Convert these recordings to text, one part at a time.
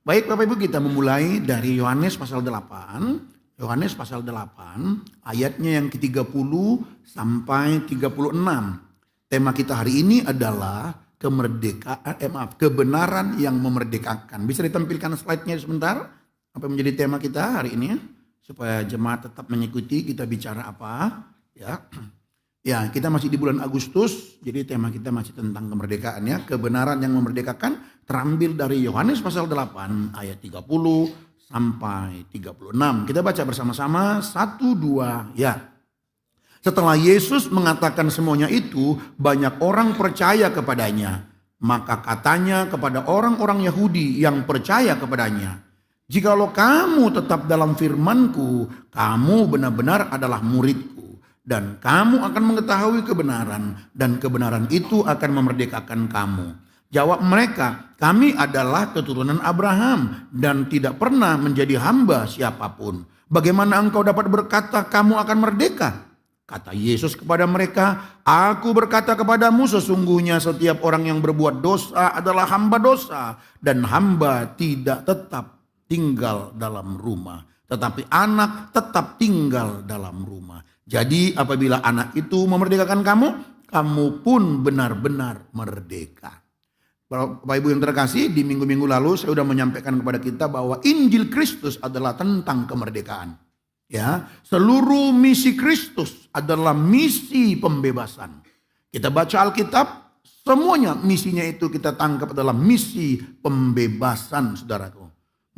Baik Bapak Ibu, kita memulai dari Yohanes pasal 8. Yohanes pasal 8 ayatnya yang ke-30 sampai 36. Tema kita hari ini adalah kebenaran yang memerdekakan. Bisa ditampilkan slide-nya sebentar? Apa yang menjadi tema kita hari ini? Supaya jemaat tetap mengikuti kita bicara apa. Ya, kita masih di bulan Agustus, jadi tema kita masih tentang kemerdekaan ya. Kebenaran yang memerdekakan terambil dari Yohanes pasal 8 ayat 30 sampai 36. Kita baca bersama-sama 1, 2 ya. Setelah Yesus mengatakan semuanya itu, banyak orang percaya kepadanya. Maka katanya kepada orang-orang Yahudi yang percaya kepadanya, "Jikalau kamu tetap dalam firman-Ku, kamu benar-benar adalah murid-Ku. Dan kamu akan mengetahui kebenaran, dan kebenaran itu akan memerdekakan kamu." Jawab mereka, "Kami adalah keturunan Abraham dan tidak pernah menjadi hamba siapapun. Bagaimana engkau dapat berkata kamu akan merdeka?" Kata Yesus kepada mereka, "Aku berkata kepadamu, sesungguhnya setiap orang yang berbuat dosa adalah hamba dosa, dan hamba tidak tetap tinggal dalam rumah, tetapi anak tetap tinggal dalam rumah. Jadi apabila anak itu memerdekakan kamu, kamu pun benar-benar merdeka." Bapak Ibu yang terkasih, di minggu-minggu lalu saya sudah menyampaikan kepada kita bahwa Injil Kristus adalah tentang kemerdekaan. Ya, seluruh misi Kristus adalah misi pembebasan. Kita baca Alkitab, semuanya misinya itu kita tangkap adalah misi pembebasan, saudaraku.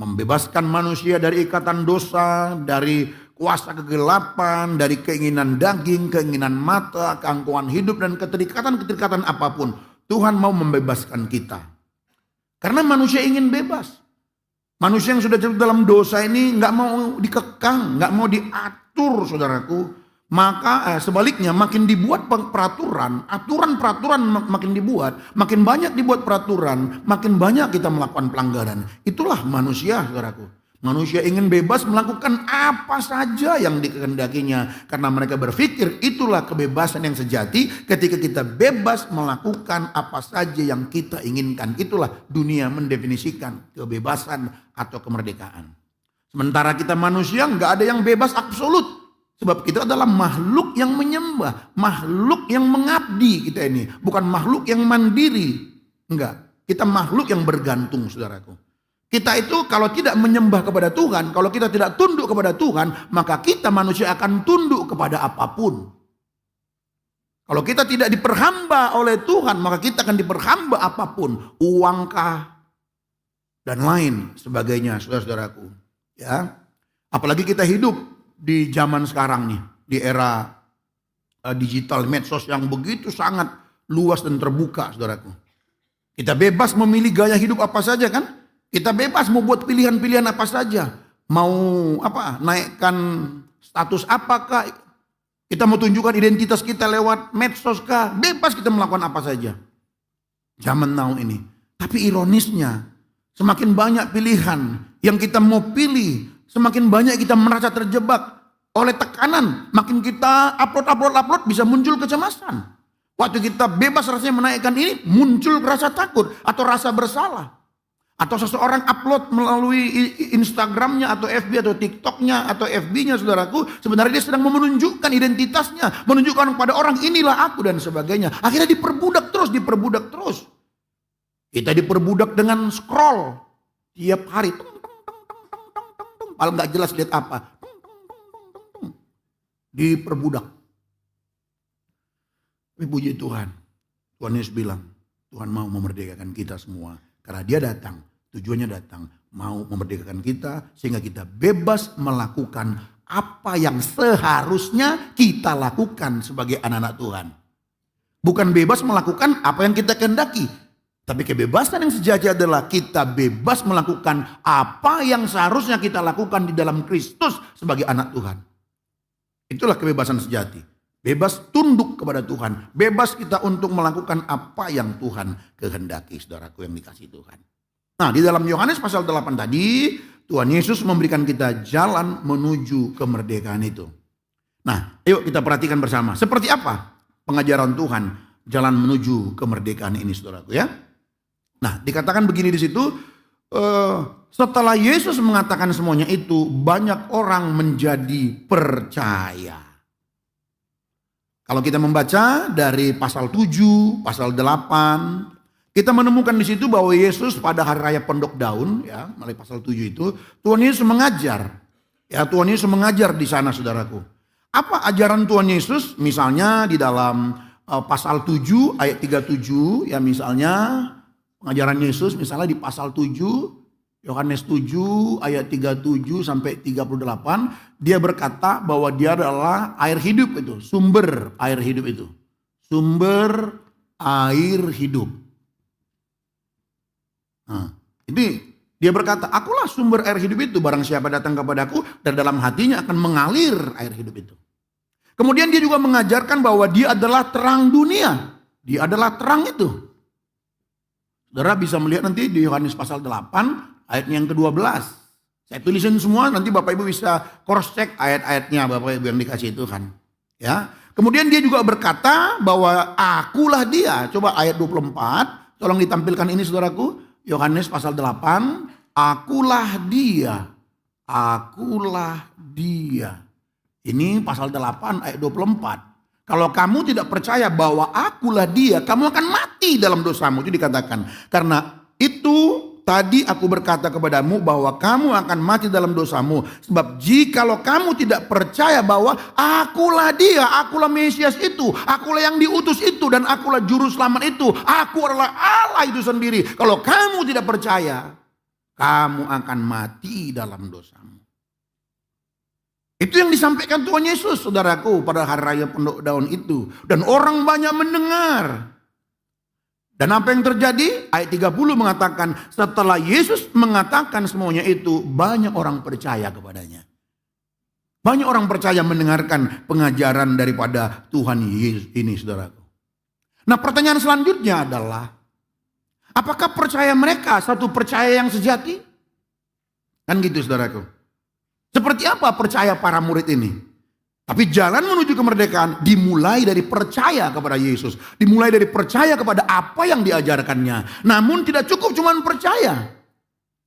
Membebaskan manusia dari ikatan dosa, dari kuasa kegelapan, dari keinginan daging, keinginan mata, keangkuhan hidup, dan keterikatan-keterikatan apapun. Tuhan mau membebaskan kita. Karena manusia ingin bebas. Manusia yang sudah jatuh dalam dosa ini nggak mau dikekang, nggak mau diatur, saudaraku. Maka sebaliknya makin dibuat peraturan, aturan-peraturan makin dibuat, makin banyak dibuat peraturan, makin banyak kita melakukan pelanggaran. Itulah manusia, saudaraku. Manusia ingin bebas melakukan apa saja yang dikehendakinya. Karena mereka berpikir itulah kebebasan yang sejati ketika kita bebas melakukan apa saja yang kita inginkan. Itulah dunia mendefinisikan kebebasan atau kemerdekaan. Sementara kita manusia nggak ada yang bebas absolut. Sebab kita adalah makhluk yang menyembah, makhluk yang mengabdi kita ini. Bukan makhluk yang mandiri. Enggak, kita makhluk yang bergantung, saudaraku. Kita itu kalau tidak menyembah kepada Tuhan, kalau kita tidak tunduk kepada Tuhan, maka kita manusia akan tunduk kepada apapun. Kalau kita tidak diperhamba oleh Tuhan, maka kita akan diperhamba apapun, uangkah dan lain sebagainya, saudara-saudaraku. Ya, apalagi kita hidup di zaman sekarang nih, di era digital medsos yang begitu sangat luas dan terbuka, saudaraku. Kita bebas memilih gaya hidup apa saja kan? Kita bebas mau buat pilihan-pilihan apa saja. Mau naikkan status apakah. Kita mau tunjukkan identitas kita lewat medsos kah. Bebas kita melakukan apa saja. Zaman now ini. Tapi ironisnya, semakin banyak pilihan yang kita mau pilih, semakin banyak kita merasa terjebak oleh tekanan. Makin kita upload bisa muncul kecemasan. Waktu kita bebas rasanya menaikkan ini, muncul rasa takut atau rasa bersalah. Atau seseorang upload melalui Instagramnya atau FB atau TikToknya atau FB-nya, saudaraku, sebenarnya dia sedang menunjukkan identitasnya, menunjukkan kepada orang inilah aku dan sebagainya. Akhirnya diperbudak terus. Kita diperbudak dengan scroll tiap hari. Paling nggak jelas lihat apa. Diperbudak. Tapi puji Tuhan. Tuhan Yesus bilang, Tuhan mau memerdekakan kita semua. Karena dia datang, tujuannya datang, mau memerdekakan kita sehingga kita bebas melakukan apa yang seharusnya kita lakukan sebagai anak-anak Tuhan. Bukan bebas melakukan apa yang kita kehendaki, tapi kebebasan yang sejati adalah kita bebas melakukan apa yang seharusnya kita lakukan di dalam Kristus sebagai anak Tuhan. Itulah kebebasan sejati. Bebas tunduk kepada Tuhan. Bebas kita untuk melakukan apa yang Tuhan kehendaki, saudaraku yang dikasihi Tuhan. Nah, di dalam Yohanes pasal 8 tadi, Tuhan Yesus memberikan kita jalan menuju kemerdekaan itu. Nah, yuk kita perhatikan bersama. Seperti apa pengajaran Tuhan jalan menuju kemerdekaan ini, saudaraku ya. Nah, dikatakan begini di situ, setelah Yesus mengatakan semuanya itu, banyak orang menjadi percaya. Kalau kita membaca dari pasal 7, pasal 8, kita menemukan di situ bahwa Yesus pada hari raya Pondok Daun, ya, mulai pasal 7 itu, Tuhan Yesus mengajar. Ya, Tuhan Yesus mengajar di sana, saudaraku. Apa ajaran Tuhan Yesus? Misalnya di dalam pasal 7 ayat 37, ya misalnya pengajaran Yesus misalnya di pasal 7, Yohanes 7 ayat 37 sampai 38, dia berkata bahwa dia adalah air hidup itu, sumber air hidup itu. Sumber air hidup. Nah, ini dia berkata, akulah sumber air hidup itu, barang siapa datang kepadaku dan dalam hatinya akan mengalir air hidup itu. Kemudian dia juga mengajarkan bahwa dia adalah terang dunia. Dia adalah terang itu. Saudara bisa melihat nanti di Yohanes pasal 8 ayatnya yang ke-12. Saya tulisin semua, nanti Bapak Ibu bisa cross check ayat-ayatnya Bapak Ibu yang dikasih itu kan. Ya. Kemudian dia juga berkata bahwa akulah dia. Coba ayat 24, tolong ditampilkan ini saudaraku. Yohanes pasal 8, akulah dia. Akulah dia. Ini pasal 8 ayat 24. Kalau kamu tidak percaya bahwa akulah dia, kamu akan mati dalam dosamu. Itu dikatakan. Karena itu tadi aku berkata kepadamu bahwa kamu akan mati dalam dosamu. Sebab jikalau kamu tidak percaya bahwa akulah dia, akulah Mesias itu, akulah yang diutus itu, dan akulah juru selamat itu, aku adalah Allah itu sendiri. Kalau kamu tidak percaya, kamu akan mati dalam dosamu. Itu yang disampaikan Tuhan Yesus, saudaraku, pada hari raya Pondok Daun itu. Dan orang banyak mendengar. Dan apa yang terjadi? Ayat 30 mengatakan, setelah Yesus mengatakan semuanya itu, banyak orang percaya kepadanya. Banyak orang percaya mendengarkan pengajaran daripada Tuhan Yesus ini, saudaraku. Nah, pertanyaan selanjutnya adalah, apakah percaya mereka satu percaya yang sejati? Kan gitu, saudaraku. Seperti apa percaya para murid ini? Tapi jalan menuju kemerdekaan dimulai dari percaya kepada Yesus. Dimulai dari percaya kepada apa yang diajarkannya. Namun tidak cukup cuma percaya.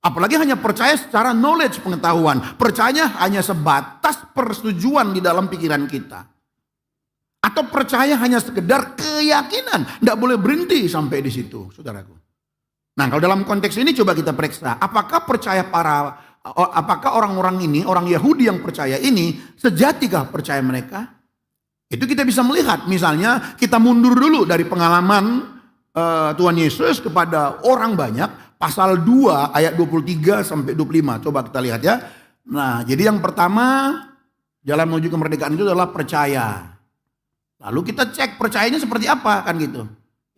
Apalagi hanya percaya secara knowledge, pengetahuan. Percaya hanya sebatas persetujuan di dalam pikiran kita. Atau percaya hanya sekedar keyakinan. Tidak boleh berhenti sampai di situ, saudaraku. Nah, kalau dalam konteks ini coba kita periksa. Apakah orang-orang ini, orang Yahudi yang percaya ini, sejatikah percaya mereka? Itu kita bisa melihat. Misalnya kita mundur dulu dari pengalaman Tuhan Yesus kepada orang banyak. Pasal 2 ayat 23 sampai 25. Coba kita lihat ya. Nah, jadi yang pertama, jalan menuju kemerdekaan itu adalah percaya. Lalu kita cek percayanya seperti apa kan gitu.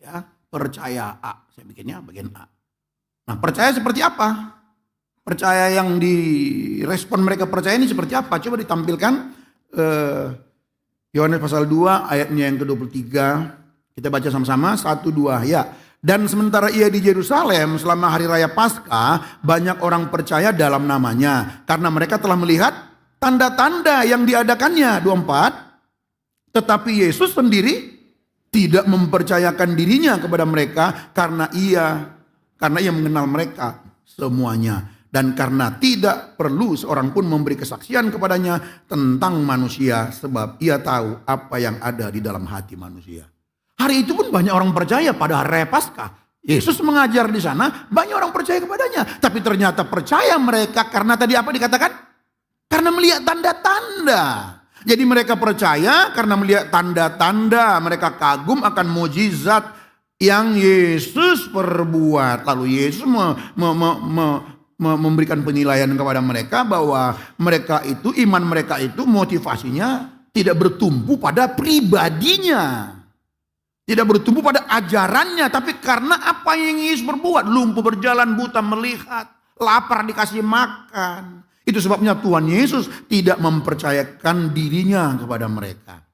Ya, percaya A. Saya bikinnya bagian A. Nah, percaya seperti apa? Percaya yang direspon mereka percaya ini seperti apa? Coba ditampilkan Yohanes pasal 2 ayatnya yang ke-23. Kita baca sama-sama 1, 2 ya. Dan sementara ia di Yerusalem selama hari raya Paskah, banyak orang percaya dalam namanya. Karena mereka telah melihat tanda-tanda yang diadakannya. 24. Tetapi Yesus sendiri tidak mempercayakan dirinya kepada mereka karena ia mengenal mereka semuanya. Dan karena tidak perlu seorang pun memberi kesaksian kepadanya tentang manusia. Sebab ia tahu apa yang ada di dalam hati manusia. Hari itu pun banyak orang percaya pada hari raya Paskah. Yesus mengajar di sana, banyak orang percaya kepadanya. Tapi ternyata percaya mereka karena tadi apa dikatakan? Karena melihat tanda-tanda. Jadi mereka percaya karena melihat tanda-tanda. Mereka kagum akan mukjizat yang Yesus perbuat. Lalu Yesus memberikan penilaian kepada mereka bahwa mereka itu, iman mereka itu motivasinya tidak bertumpu pada pribadinya. Tidak bertumpu pada ajarannya, tapi karena apa yang Yesus berbuat. Lumpuh berjalan, buta melihat, lapar dikasih makan. Itu sebabnya Tuhan Yesus tidak mempercayakan dirinya kepada mereka.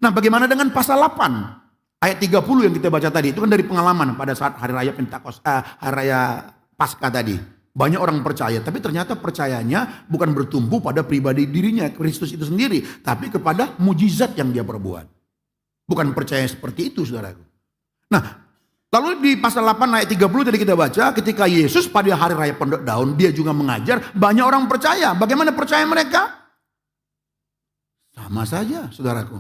Nah, bagaimana dengan pasal 8 ayat 30 yang kita baca tadi? Itu kan dari pengalaman pada saat hari raya hari raya Paskah tadi. Banyak orang percaya, tapi ternyata percayanya bukan bertumbuh pada pribadi dirinya, Kristus itu sendiri, tapi kepada mujizat yang dia perbuat. Bukan percaya seperti itu, saudaraku. Nah, Lalu di pasal 8 ayat 30 tadi kita baca, ketika Yesus pada hari raya Pondok Daun, dia juga mengajar, banyak orang percaya. Bagaimana percaya mereka? Sama saja, saudaraku.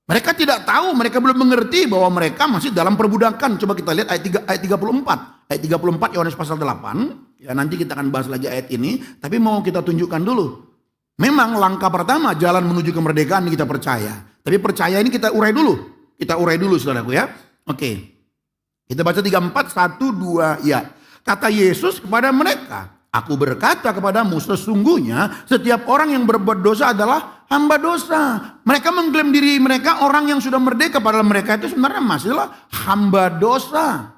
Mereka tidak tahu, mereka belum mengerti bahwa mereka masih dalam perbudakan. Coba kita lihat ayat 34. Ayat 34 Yohanes pasal 8. Ya, nanti kita akan bahas lagi ayat ini, tapi mau kita tunjukkan dulu. Memang langkah pertama jalan menuju kemerdekaan ini kita percaya. Tapi percaya ini kita urai dulu. Kita urai dulu, saudaraku ya. Oke. Kita baca 34, 1, 2, ya. Kata Yesus kepada mereka, aku berkata kepadamu, sesungguhnya setiap orang yang berbuat dosa adalah hamba dosa. Mereka mengklaim diri mereka orang yang sudah merdeka, padahal mereka itu sebenarnya masihlah hamba dosa.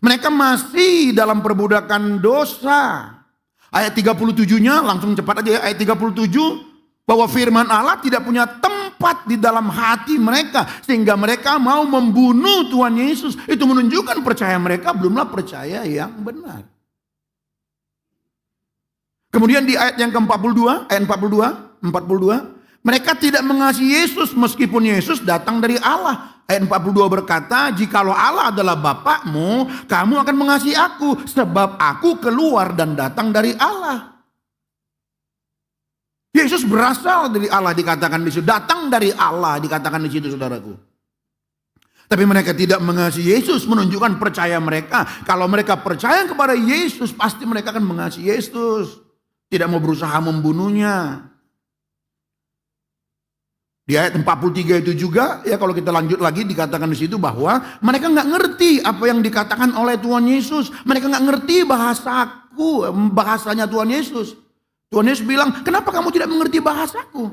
Mereka masih dalam perbudakan dosa. Ayat 37-nya langsung cepat aja ya, ayat 37. Bahwa firman Allah tidak punya tempat di dalam hati mereka. Sehingga mereka mau membunuh Tuhan Yesus. Itu menunjukkan percaya mereka belumlah percaya yang benar. Kemudian di ayat yang ke-42, ayat 42. Mereka tidak mengasihi Yesus meskipun Yesus datang dari Allah. Ayat 42 berkata, jikalau Allah adalah Bapakmu, kamu akan mengasihi aku. Sebab aku keluar dan datang dari Allah. Yesus berasal dari Allah dikatakan di situ, datang dari Allah dikatakan di situ, saudaraku. Tapi mereka tidak mengasihi Yesus, menunjukkan percaya mereka. Kalau mereka percaya kepada Yesus, pasti mereka akan mengasihi Yesus. Tidak mau berusaha membunuhnya. Di ayat 43 itu juga, ya kalau kita lanjut lagi dikatakan di situ bahwa mereka nggak ngerti apa yang dikatakan oleh Tuhan Yesus. Mereka nggak ngerti bahasanya Tuhan Yesus. Tuhan Yesus bilang, kenapa kamu tidak mengerti bahasaku?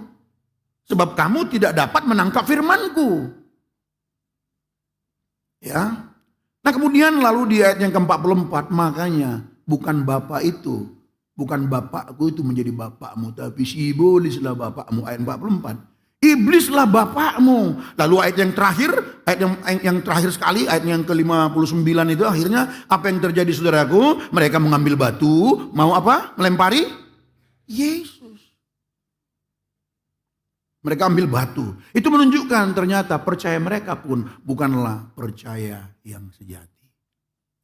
Sebab kamu tidak dapat menangkap firmanku. Ya. Nah kemudian lalu di ayat yang ke-44, makanya bukan bapakku itu menjadi bapakmu, tapi si iblislah bapakmu. Ayat 44. Iblislah bapakmu. Lalu ayat yang terakhir, yang terakhir sekali, ayat yang ke-59 itu akhirnya apa yang terjadi, saudaraku? Mereka mengambil batu, mau apa? Melempari Yesus. Mereka ambil batu. Itu menunjukkan ternyata percaya mereka pun bukanlah percaya yang sejati.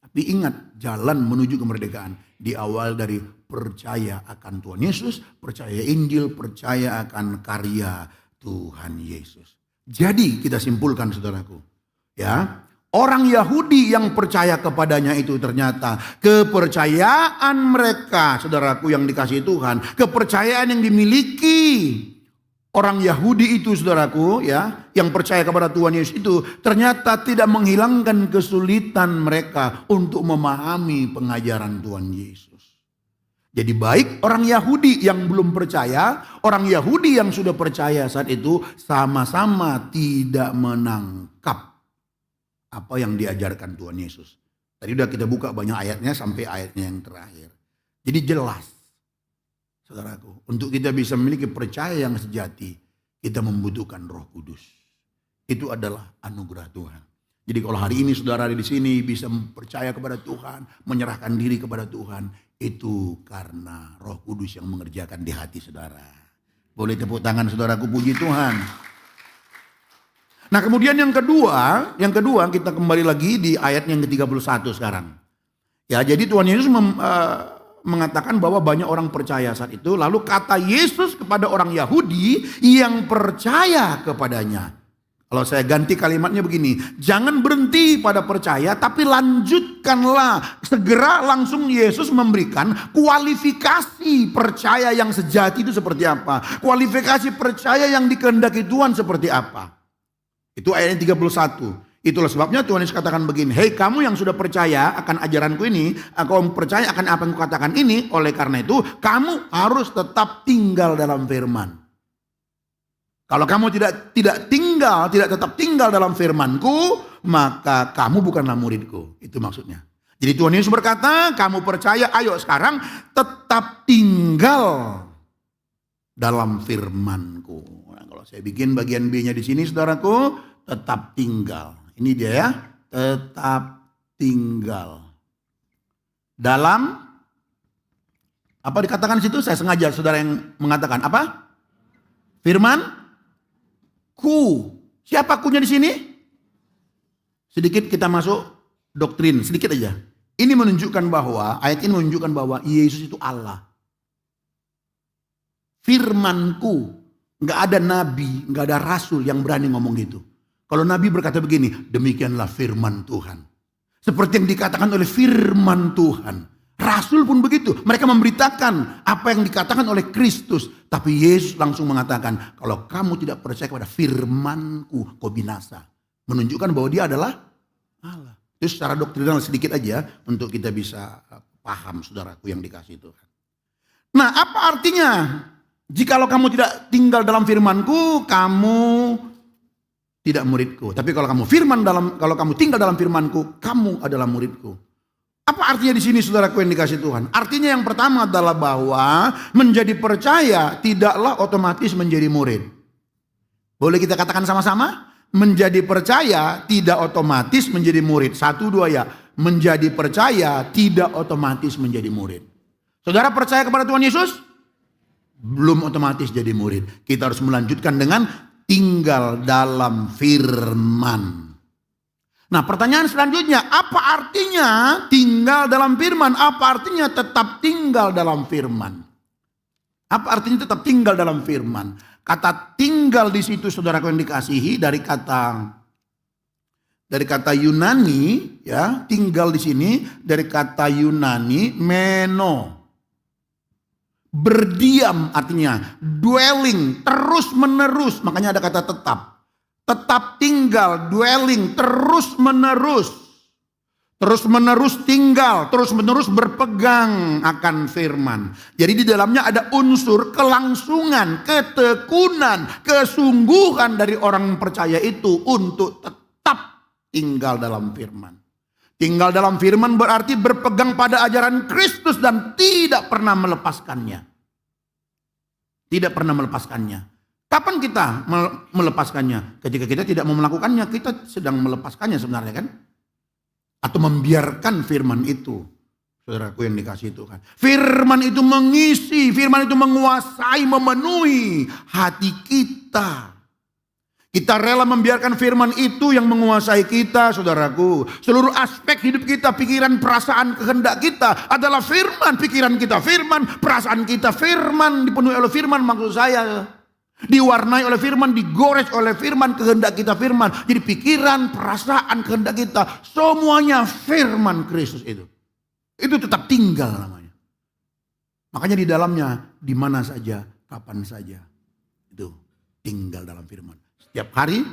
Tapi ingat, jalan menuju kemerdekaan di awal dari percaya akan Tuhan Yesus, percaya Injil, percaya akan karya Tuhan Yesus. Jadi kita simpulkan, saudaraku, ya, orang Yahudi yang percaya kepadanya itu ternyata kepercayaan mereka, saudaraku yang dikasihi Tuhan, kepercayaan yang dimiliki orang Yahudi itu, saudaraku, ya, yang percaya kepada Tuhan Yesus itu ternyata tidak menghilangkan kesulitan mereka untuk memahami pengajaran Tuhan Yesus. Jadi baik orang Yahudi yang belum percaya, orang Yahudi yang sudah percaya saat itu sama-sama tidak menangkap apa yang diajarkan Tuhan Yesus. Tadi udah kita buka banyak ayatnya sampai ayatnya yang terakhir. Jadi jelas, saudaraku, untuk kita bisa memiliki percaya yang sejati, kita membutuhkan Roh Kudus. Itu adalah anugerah Tuhan. Jadi kalau hari ini saudara di sini bisa percaya kepada Tuhan, menyerahkan diri kepada Tuhan, itu karena Roh Kudus yang mengerjakan di hati saudara. Boleh tepuk tangan, saudaraku, puji Tuhan. Nah kemudian yang kedua kita kembali lagi di ayat yang ke-31 sekarang. Ya, jadi Tuhan Yesus mengatakan bahwa banyak orang percaya saat itu. Lalu kata Yesus kepada orang Yahudi yang percaya kepadanya. Kalau saya ganti kalimatnya begini, jangan berhenti pada percaya, tapi lanjutkanlah. Segera langsung Yesus memberikan kualifikasi percaya yang sejati itu seperti apa. Kualifikasi percaya yang dikehendaki Tuhan seperti apa. Itu ayat 31. Itulah sebabnya Tuhan Yesus katakan begini, hei kamu yang sudah percaya akan ajaranku ini, kamu percaya akan apa yang kukatakan ini, oleh karena itu kamu harus tetap tinggal dalam firman. Kalau kamu tidak tetap tinggal dalam firmanku, maka kamu bukanlah muridku. Itu maksudnya. Jadi Tuhan Yesus berkata, kamu percaya, ayo sekarang tetap tinggal dalam firmanku. Nah, kalau saya bikin bagian B-nya di sini, saudaraku, tetap tinggal. Ini dia ya, tetap tinggal dalam apa dikatakan di situ? Saya sengaja saudara yang mengatakan apa? Firman. Ku. Siapa kunya di sini? Sedikit kita masuk doktrin sedikit aja. Ini menunjukkan bahwa, ayat ini menunjukkan bahwa Yesus itu Allah. Firmanku, nggak ada nabi, nggak ada rasul yang berani ngomong gitu. Kalau nabi berkata begini, demikianlah firman Tuhan. Seperti yang dikatakan oleh firman Tuhan. Rasul pun begitu, mereka memberitakan apa yang dikatakan oleh Kristus. Tapi Yesus langsung mengatakan, kalau kamu tidak percaya kepada firmanku, kau binasa. Menunjukkan bahwa dia adalah Allah. Itu secara doktrinal sedikit aja untuk kita bisa paham, saudaraku yang dikasihi Tuhan. Nah, apa artinya? Jikalau kamu tidak tinggal dalam firmanku, kamu tidak muridku. Tapi kalau kamu tinggal dalam firmanku, kamu adalah muridku. Apa artinya di sini, saudaraku yang dikasihi Tuhan? Artinya yang pertama adalah bahwa menjadi percaya tidaklah otomatis menjadi murid. Boleh kita katakan sama-sama? Menjadi percaya tidak otomatis menjadi murid. 1, 2 ya. Menjadi percaya tidak otomatis menjadi murid. Saudara percaya kepada Tuhan Yesus? Belum otomatis jadi murid. Kita harus melanjutkan dengan tinggal dalam firman. Nah, pertanyaan selanjutnya, apa artinya tinggal dalam firman? Apa artinya tetap tinggal dalam firman? Apa artinya tetap tinggal dalam firman? Kata tinggal di situ, saudaraku yang dikasihi, dari kata Yunani, ya, tinggal di sini dari kata Yunani meno. Berdiam artinya dwelling, terus menerus, makanya ada kata tetap. Tetap tinggal, dwelling, terus menerus. Terus menerus tinggal, terus menerus berpegang akan firman. Jadi di dalamnya ada unsur kelangsungan, ketekunan, kesungguhan dari orang percaya itu untuk tetap tinggal dalam firman. Tinggal dalam firman berarti berpegang pada ajaran Kristus dan tidak pernah melepaskannya. Tidak pernah melepaskannya. Kapan kita melepaskannya? Ketika kita tidak mau melakukannya, kita sedang melepaskannya sebenarnya kan? Atau membiarkan firman itu. Saudaraku yang dikasihi Tuhan. Firman itu mengisi, firman itu menguasai, memenuhi hati kita. Kita rela membiarkan firman itu yang menguasai kita, saudaraku. Seluruh aspek hidup kita, pikiran, perasaan, kehendak kita adalah firman. Pikiran kita firman, perasaan kita firman, dipenuhi oleh firman maksud saya. Diwarnai oleh firman, digores oleh firman, kehendak kita firman. Jadi pikiran, perasaan, kehendak kita, semuanya firman Kristus itu. Itu tetap tinggal namanya. Makanya di dalamnya, di mana saja, kapan saja. Itu tinggal dalam firman. Setiap hari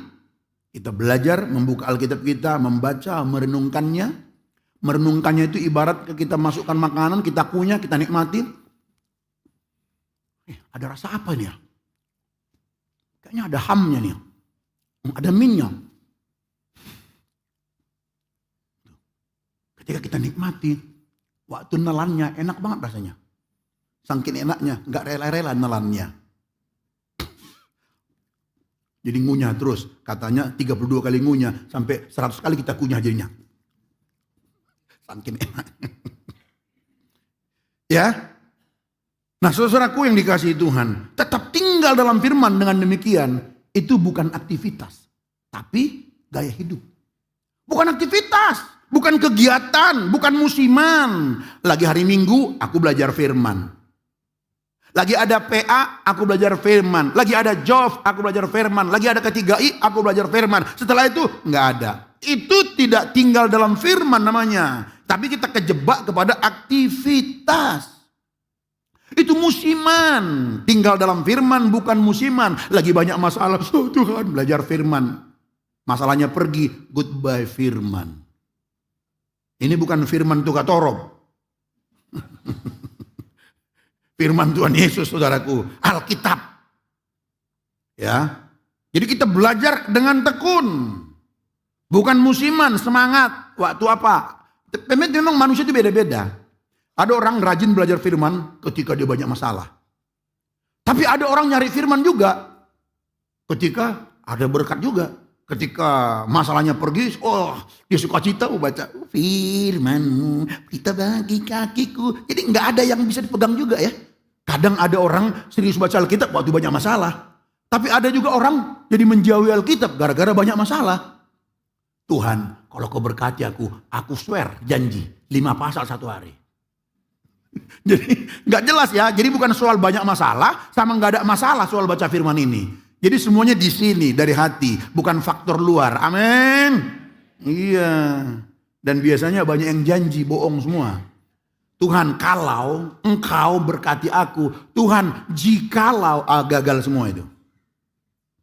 kita belajar, membuka Alkitab kita, membaca, merenungkannya. Merenungkannya itu ibarat kita masukkan makanan, kita kunyah, kita nikmati. Ada rasa apa nih ya? Kayaknya ada hamnya nih. Ada minyak. Ketika kita nikmati, waktu nelannya enak banget rasanya. Saking enaknya, gak rela-rela nelannya. Jadi ngunyah terus. Katanya 32 kali ngunyah. Sampai 100 kali kita kunyah jadinya. Saking enak. Ya. Nah, saudaraku yang dikasihi Tuhan. Tetap tinggal dalam firman dengan demikian. Itu bukan aktivitas. Tapi gaya hidup. Bukan aktivitas. Bukan kegiatan. Bukan musiman. Lagi hari Minggu aku belajar firman. Lagi ada PA, aku belajar firman. Lagi ada job, aku belajar firman. Lagi ada K3I, aku belajar firman. Setelah itu, nggak ada. Itu tidak tinggal dalam firman namanya. Tapi kita kejebak kepada aktivitas. Itu musiman. Tinggal dalam firman bukan musiman. Lagi banyak masalah. Oh Tuhan, belajar firman. Masalahnya pergi, goodbye firman. Ini bukan firman tukar torop. Firman Tuhan Yesus, saudaraku, Alkitab. Ya. Jadi kita belajar dengan tekun. Bukan musiman, semangat. Waktu apa? Memang manusia itu beda-beda. Ada orang rajin belajar firman ketika dia banyak masalah. Tapi ada orang nyari firman juga ketika ada berkat juga. Ketika masalahnya pergi, oh dia suka cita, baca firman-Mu, kita bagi kakiku. Jadi nggak ada yang bisa dipegang juga ya. Kadang ada orang serius baca Alkitab waktu banyak masalah. Tapi ada juga orang jadi menjauhi Alkitab gara-gara banyak masalah. Tuhan kalau kau berkati aku swear, janji 5 pasal 1 hari. Jadi nggak jelas ya. Jadi bukan soal banyak masalah sama nggak ada masalah soal baca firman ini. Jadi semuanya di sini dari hati, bukan faktor luar. Amin. Iya. Dan biasanya banyak yang janji bohong semua. Tuhan kalau engkau berkati aku, Tuhan jikalau gagal semua itu.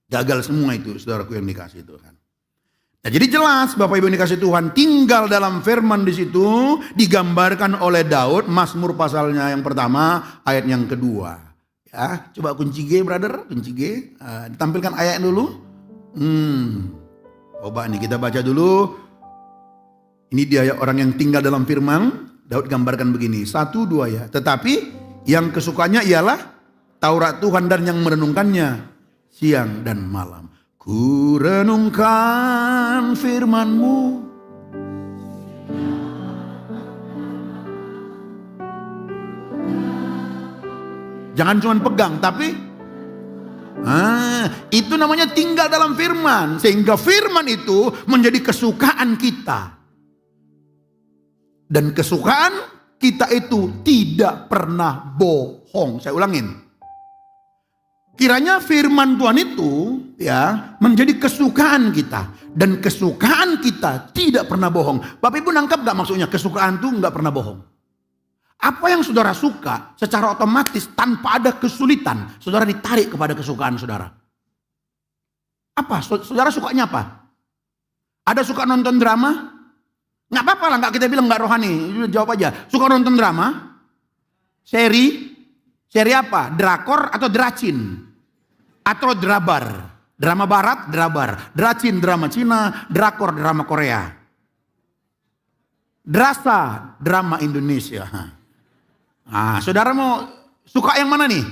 Gagal semua itu saudaraku yang dikasih Tuhan. Nah, jadi jelas Bapak Ibu yang dikasih Tuhan, tinggal dalam firman di situ digambarkan oleh Daud, Mazmur pasalnya yang pertama, ayat yang kedua. Ya, coba kunci G, brother, kunci G. Ditampilkan ayat dulu. Coba nih kita baca dulu. Ini dia orang yang tinggal dalam firman. Daud gambarkan begini, 1, 2 ya. Tetapi yang kesukanya ialah Taurat Tuhan dan yang merenungkannya siang dan malam. Ku renungkan firman-Mu. Jangan cuma pegang, tapi itu namanya tinggal dalam firman. Sehingga firman itu menjadi kesukaan kita. Dan kesukaan kita itu tidak pernah bohong. Saya ulangin. Kiranya firman Tuhan itu ya menjadi kesukaan kita. Dan kesukaan kita tidak pernah bohong. Bapak Ibu nangkap gak maksudnya kesukaan itu gak pernah bohong? Apa yang saudara suka secara otomatis tanpa ada kesulitan. Saudara ditarik kepada kesukaan saudara. Apa? Saudara sukanya apa? Ada suka nonton drama? Gak apa-apa lah, gak kita bilang gak rohani. Jawab aja. Suka nonton drama? Seri apa? Drakor atau dracin? Atau drabar? Drama barat, drabar. Dracin, drama Cina. Drakor, drama Korea. Drasa, drama Indonesia. Nah, saudara mau suka yang mana nih?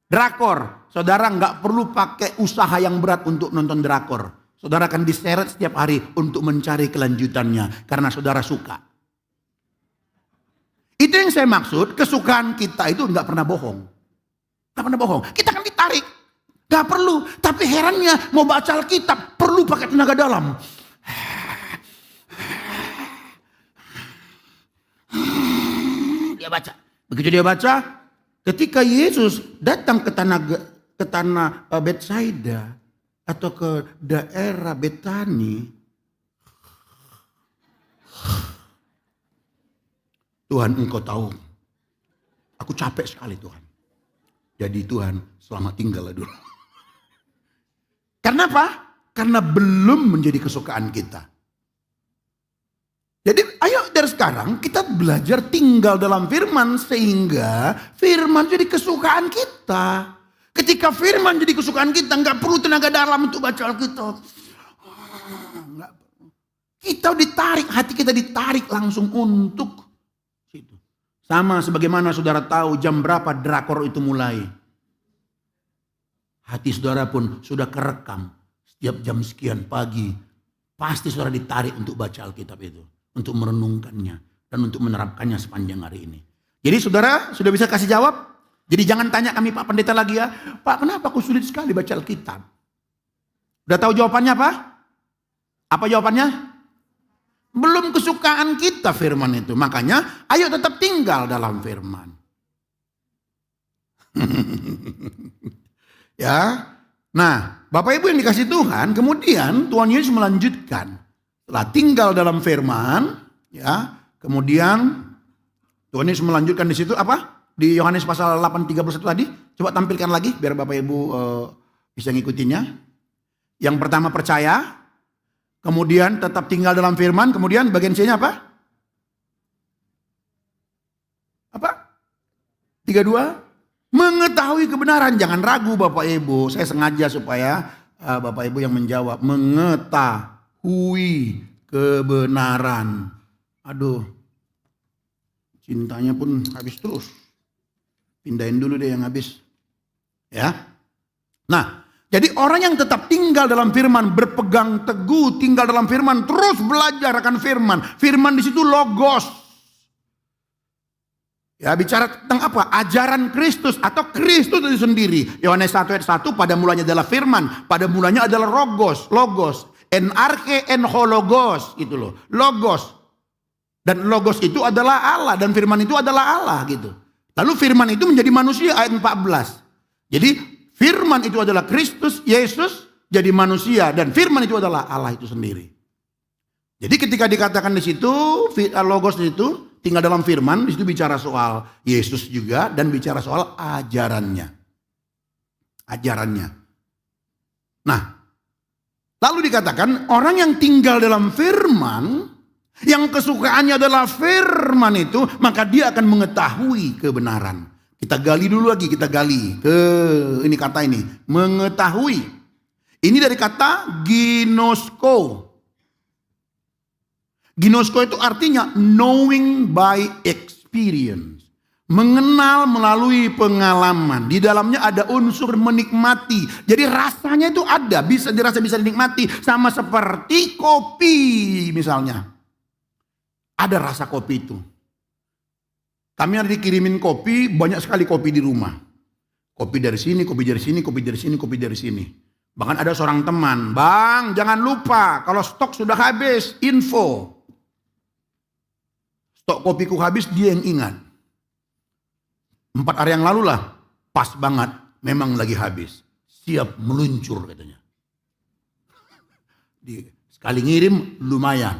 Drakor. Saudara nggak perlu pakai usaha yang berat untuk nonton drakor. Saudara akan diseret setiap hari untuk mencari kelanjutannya. Karena saudara suka. Itu yang saya maksud, kesukaan kita itu nggak pernah bohong. Nggak pernah bohong. Kita akan ditarik. Nggak perlu. Tapi herannya mau baca Alkitab perlu pakai tenaga dalam. Dia baca. Begitu dia baca, ketika Yesus datang ke tanah Betsaida atau ke daerah Betani, Tuhan engkau tahu, aku capek sekali Tuhan. Jadi Tuhan selamat tinggal dulu. Karena apa? Karena belum menjadi kesukaan kita. Jadi ayo dari sekarang kita belajar tinggal dalam firman sehingga firman jadi kesukaan kita. Ketika firman jadi kesukaan kita nggak perlu tenaga dalam untuk baca Alkitab. Kita ditarik, hati kita ditarik langsung untuk situ. Sama sebagaimana saudara tahu jam berapa drakor itu mulai. Hati saudara pun sudah kerekam setiap jam sekian pagi. Pasti saudara ditarik untuk baca Alkitab itu. Untuk merenungkannya dan untuk menerapkannya sepanjang hari ini. Jadi saudara sudah bisa kasih jawab? Jadi jangan tanya kami Pak Pendeta lagi ya. Pak kenapa aku sulit sekali baca Alkitab? Udah tahu jawabannya apa? Apa jawabannya? Belum kesukaan kita firman itu. Makanya ayo tetap tinggal dalam firman. Ya. Nah Bapak Ibu yang dikasih Tuhan. Kemudian Tuhan Yesus melanjutkan. Setelah tinggal dalam firman, ya, kemudian Tuhan Yesus melanjutkan di situ apa? Di Yohanes pasal 8:31 tadi, coba tampilkan lagi biar Bapak Ibu bisa ngikutinya. Yang pertama percaya, kemudian tetap tinggal dalam firman, kemudian bagian C-nya apa? Apa? 32, mengetahui kebenaran, jangan ragu Bapak Ibu. Saya sengaja supaya Bapak Ibu yang menjawab, mengetahui kebenaran. Aduh, cintanya pun habis terus. Pindahin dulu deh yang habis. Ya. Nah, jadi orang yang tetap tinggal dalam firman, berpegang teguh tinggal dalam firman, terus belajar akan firman. Firman di situ logos. Ya, bicara tentang apa? Ajaran Kristus atau Kristus itu sendiri. Yohanes 1 ayat 1, pada mulanya adalah firman, pada mulanya adalah logos. En arche en hologos gitu loh. Logos. Dan logos itu adalah Allah dan firman itu adalah Allah gitu. Lalu firman itu menjadi manusia ayat 14. Jadi firman itu adalah Kristus, Yesus jadi manusia dan firman itu adalah Allah itu sendiri. Jadi ketika dikatakan di situ logos itu tinggal dalam firman, di situ bicara soal Yesus juga dan bicara soal ajarannya. Ajarannya. Nah, lalu dikatakan orang yang tinggal dalam firman, yang kesukaannya adalah firman itu, maka dia akan mengetahui kebenaran. Kita gali dulu lagi, kita gali ke ini kata ini, mengetahui. Ini dari kata ginosko. Ginosko itu artinya knowing by experience. Mengenal melalui pengalaman. Di dalamnya ada unsur menikmati. Jadi rasanya itu ada, bisa dirasa, bisa dinikmati. Sama seperti kopi misalnya. Ada rasa kopi itu. Kami ada dikirimin kopi, banyak sekali kopi di rumah. Kopi dari sini, kopi dari sini, kopi dari sini, kopi dari sini. Bahkan ada seorang teman, "Bang, jangan lupa kalau stok sudah habis, info." Stok kopiku habis, dia yang ingat. 4 hari yang lalu lah, pas banget, memang lagi habis. Siap meluncur katanya. Sekali ngirim lumayan.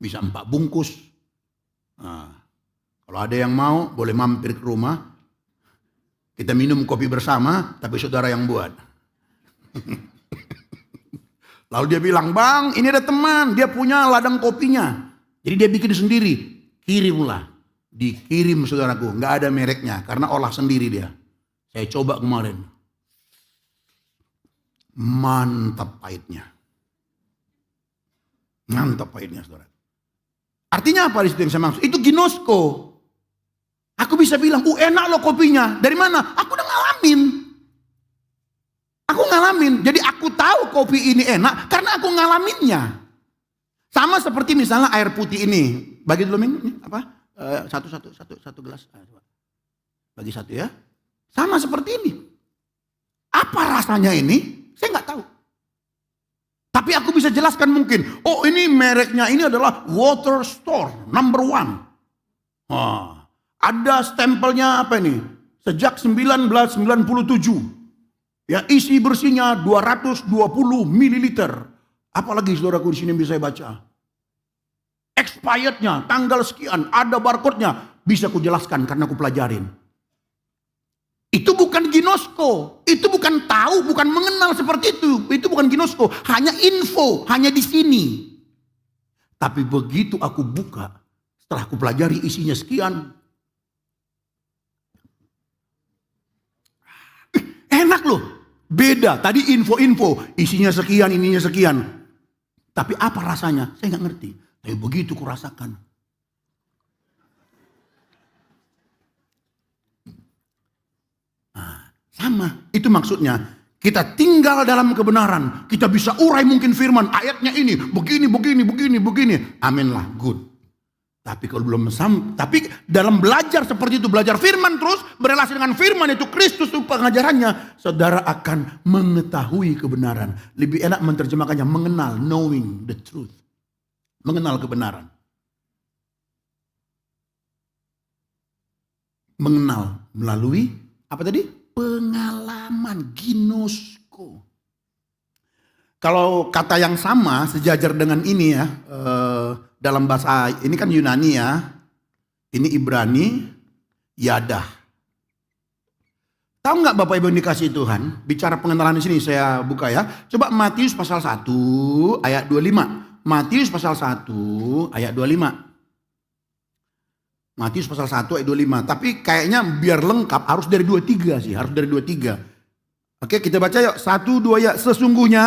Bisa 4 bungkus. Nah, kalau ada yang mau boleh mampir ke rumah. Kita minum kopi bersama, tapi saudara yang buat. Lalu dia bilang, "Bang, ini ada teman, dia punya ladang kopinya. Jadi dia bikin sendiri, kirimlah." Dikirim saudaraku, nggak ada mereknya karena olah sendiri dia. Saya coba kemarin, mantap pahitnya, saudara. Artinya apa di situ yang saya maksud? Itu ginosko. Aku bisa bilang, enak loh kopinya. Dari mana? Aku udah ngalamin. Jadi aku tahu kopi ini enak karena aku ngalaminnya. Sama seperti misalnya air putih ini. Bagi dulu ini apa? Satu gelas. Bagi satu ya. Sama seperti ini. Apa rasanya ini? Saya nggak tahu. Tapi aku bisa jelaskan mungkin. Oh, ini mereknya ini adalah Water Store number 1. Ada stempelnya apa ini? Sejak 1997. Ya, isi bersihnya 220 ml. Apalagi saudaraku di sini bisa saya baca. Expirednya tanggal sekian, ada barcode-nya, bisa ku jelaskan karena aku pelajarin. Itu bukan ginosko, itu bukan tahu, bukan mengenal seperti itu bukan ginosko, hanya info, hanya di sini. Tapi begitu aku buka, setelah aku pelajari isinya sekian, enak loh, beda. Tadi info, isinya sekian, ininya sekian. Tapi apa rasanya? Saya nggak ngerti. Tapi begitu kurasakan. Nah, sama, itu maksudnya. Kita tinggal dalam kebenaran. Kita bisa urai mungkin firman. Ayatnya ini, begini. Amin lah, good. Tapi kalau belum tapi dalam belajar seperti itu, belajar firman terus, berelasi dengan firman itu, Kristus itu pengajarannya, saudara akan mengetahui kebenaran. Lebih enak menerjemahkannya, mengenal, knowing the truth. Mengenal kebenaran. Mengenal melalui apa tadi? Pengalaman, ginosko. Kalau kata yang sama sejajar dengan ini ya, dalam bahasa ini kan Yunani ya, ini Ibrani, yadah. Tahu nggak Bapak Ibu yang dikasihi Tuhan? Bicara pengenalan di sini saya buka ya. Coba Matius pasal 1 ayat 25. Matius pasal 1 ayat 25. Matius pasal 1 ayat 25. Tapi kayaknya biar lengkap harus dari 23 sih. Harus dari 23. Oke, kita baca yuk. 1, 2 ya. Sesungguhnya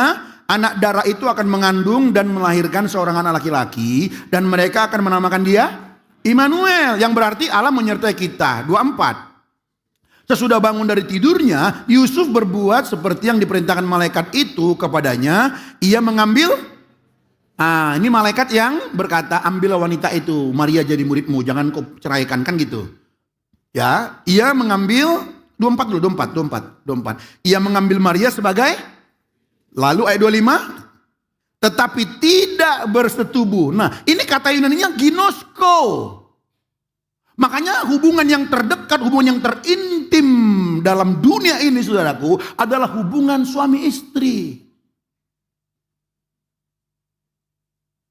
anak darah itu akan mengandung dan melahirkan seorang anak laki-laki. Dan mereka akan menamakan dia Immanuel. Yang berarti Allah menyertai kita. 24. Sesudah bangun dari tidurnya, Yusuf berbuat seperti yang diperintahkan malaikat itu kepadanya. Ia mengambil... ini malaikat yang berkata, ambillah wanita itu, Maria jadi muridmu, jangan kau ceraikan, kan gitu. Ya, ia mengambil 24. Ia mengambil Maria sebagai, lalu ayat 25, tetapi tidak bersetubuh. Nah, ini kata Yunaninya ginosko. Makanya hubungan yang terdekat, hubungan yang terintim dalam dunia ini, saudaraku, adalah hubungan suami istri.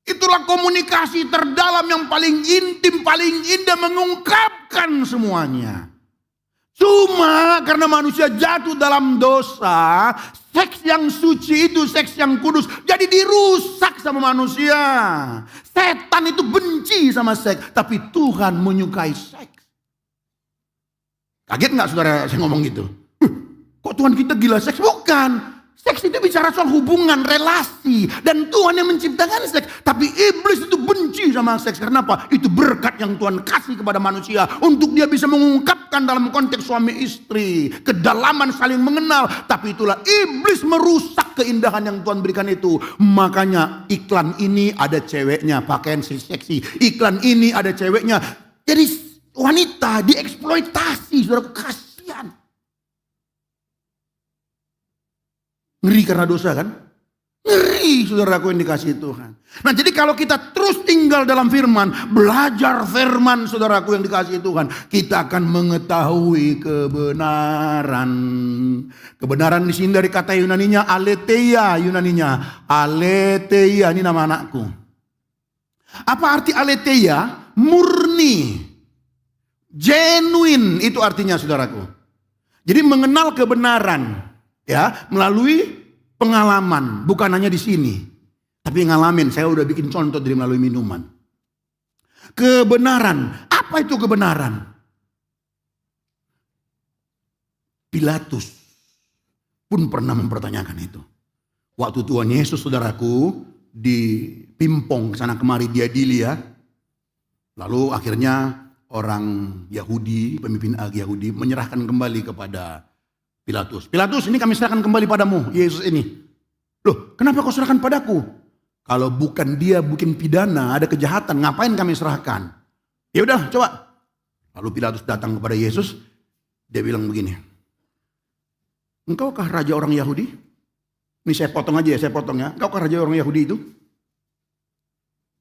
Itulah komunikasi terdalam yang paling intim, paling indah, mengungkapkan semuanya. Cuma karena manusia jatuh dalam dosa, seks yang suci itu, seks yang kudus, jadi dirusak sama manusia. Setan itu benci sama seks, tapi Tuhan menyukai seks. Kaget nggak saudara saya ngomong gitu? Kok Tuhan kita gila seks? Bukan. Seks itu bicara soal hubungan, relasi. Dan Tuhan yang menciptakan seks. Tapi iblis itu benci sama seks. Karena apa? Itu berkat yang Tuhan kasih kepada manusia. Untuk dia bisa mengungkapkan dalam konteks suami istri. Kedalaman saling mengenal. Tapi itulah iblis merusak keindahan yang Tuhan berikan itu. Makanya iklan ini ada ceweknya. Pakaian seksi. Iklan ini ada ceweknya. Jadi wanita dieksploitasi. Saudara, kasihan. Ngeri karena dosa kan? Ngeri saudaraku yang dikasihi Tuhan. Nah jadi kalau kita terus tinggal dalam firman, belajar firman saudaraku yang dikasihi Tuhan, kita akan mengetahui kebenaran. Kebenaran di sini dari kata Yunaninya aletheia, Yunaninya aletheia, ini nama anakku. Apa arti aletheia? Murni, genuine, itu artinya saudaraku. Jadi mengenal kebenaran. Ya, melalui pengalaman, bukan hanya di sini, tapi ngalamin. Saya udah bikin contoh dari melalui minuman. Kebenaran, apa itu kebenaran? Pilatus pun pernah mempertanyakan itu. Waktu Tuhan Yesus, saudaraku, dipimpong sana kemari diadili ya. Lalu akhirnya orang Yahudi, pemimpin Yahudi menyerahkan kembali kepada Pilatus. Pilatus, ini kami serahkan kembali padamu, Yesus ini. Loh, kenapa kau serahkan padaku? Kalau bukan dia bikin pidana, ada kejahatan, ngapain kami serahkan? Ya udah, coba. Lalu Pilatus datang kepada Yesus, dia bilang begini. Engkaukah raja orang Yahudi? Ini saya potong aja ya, saya potong ya. Engkaukah raja orang Yahudi itu?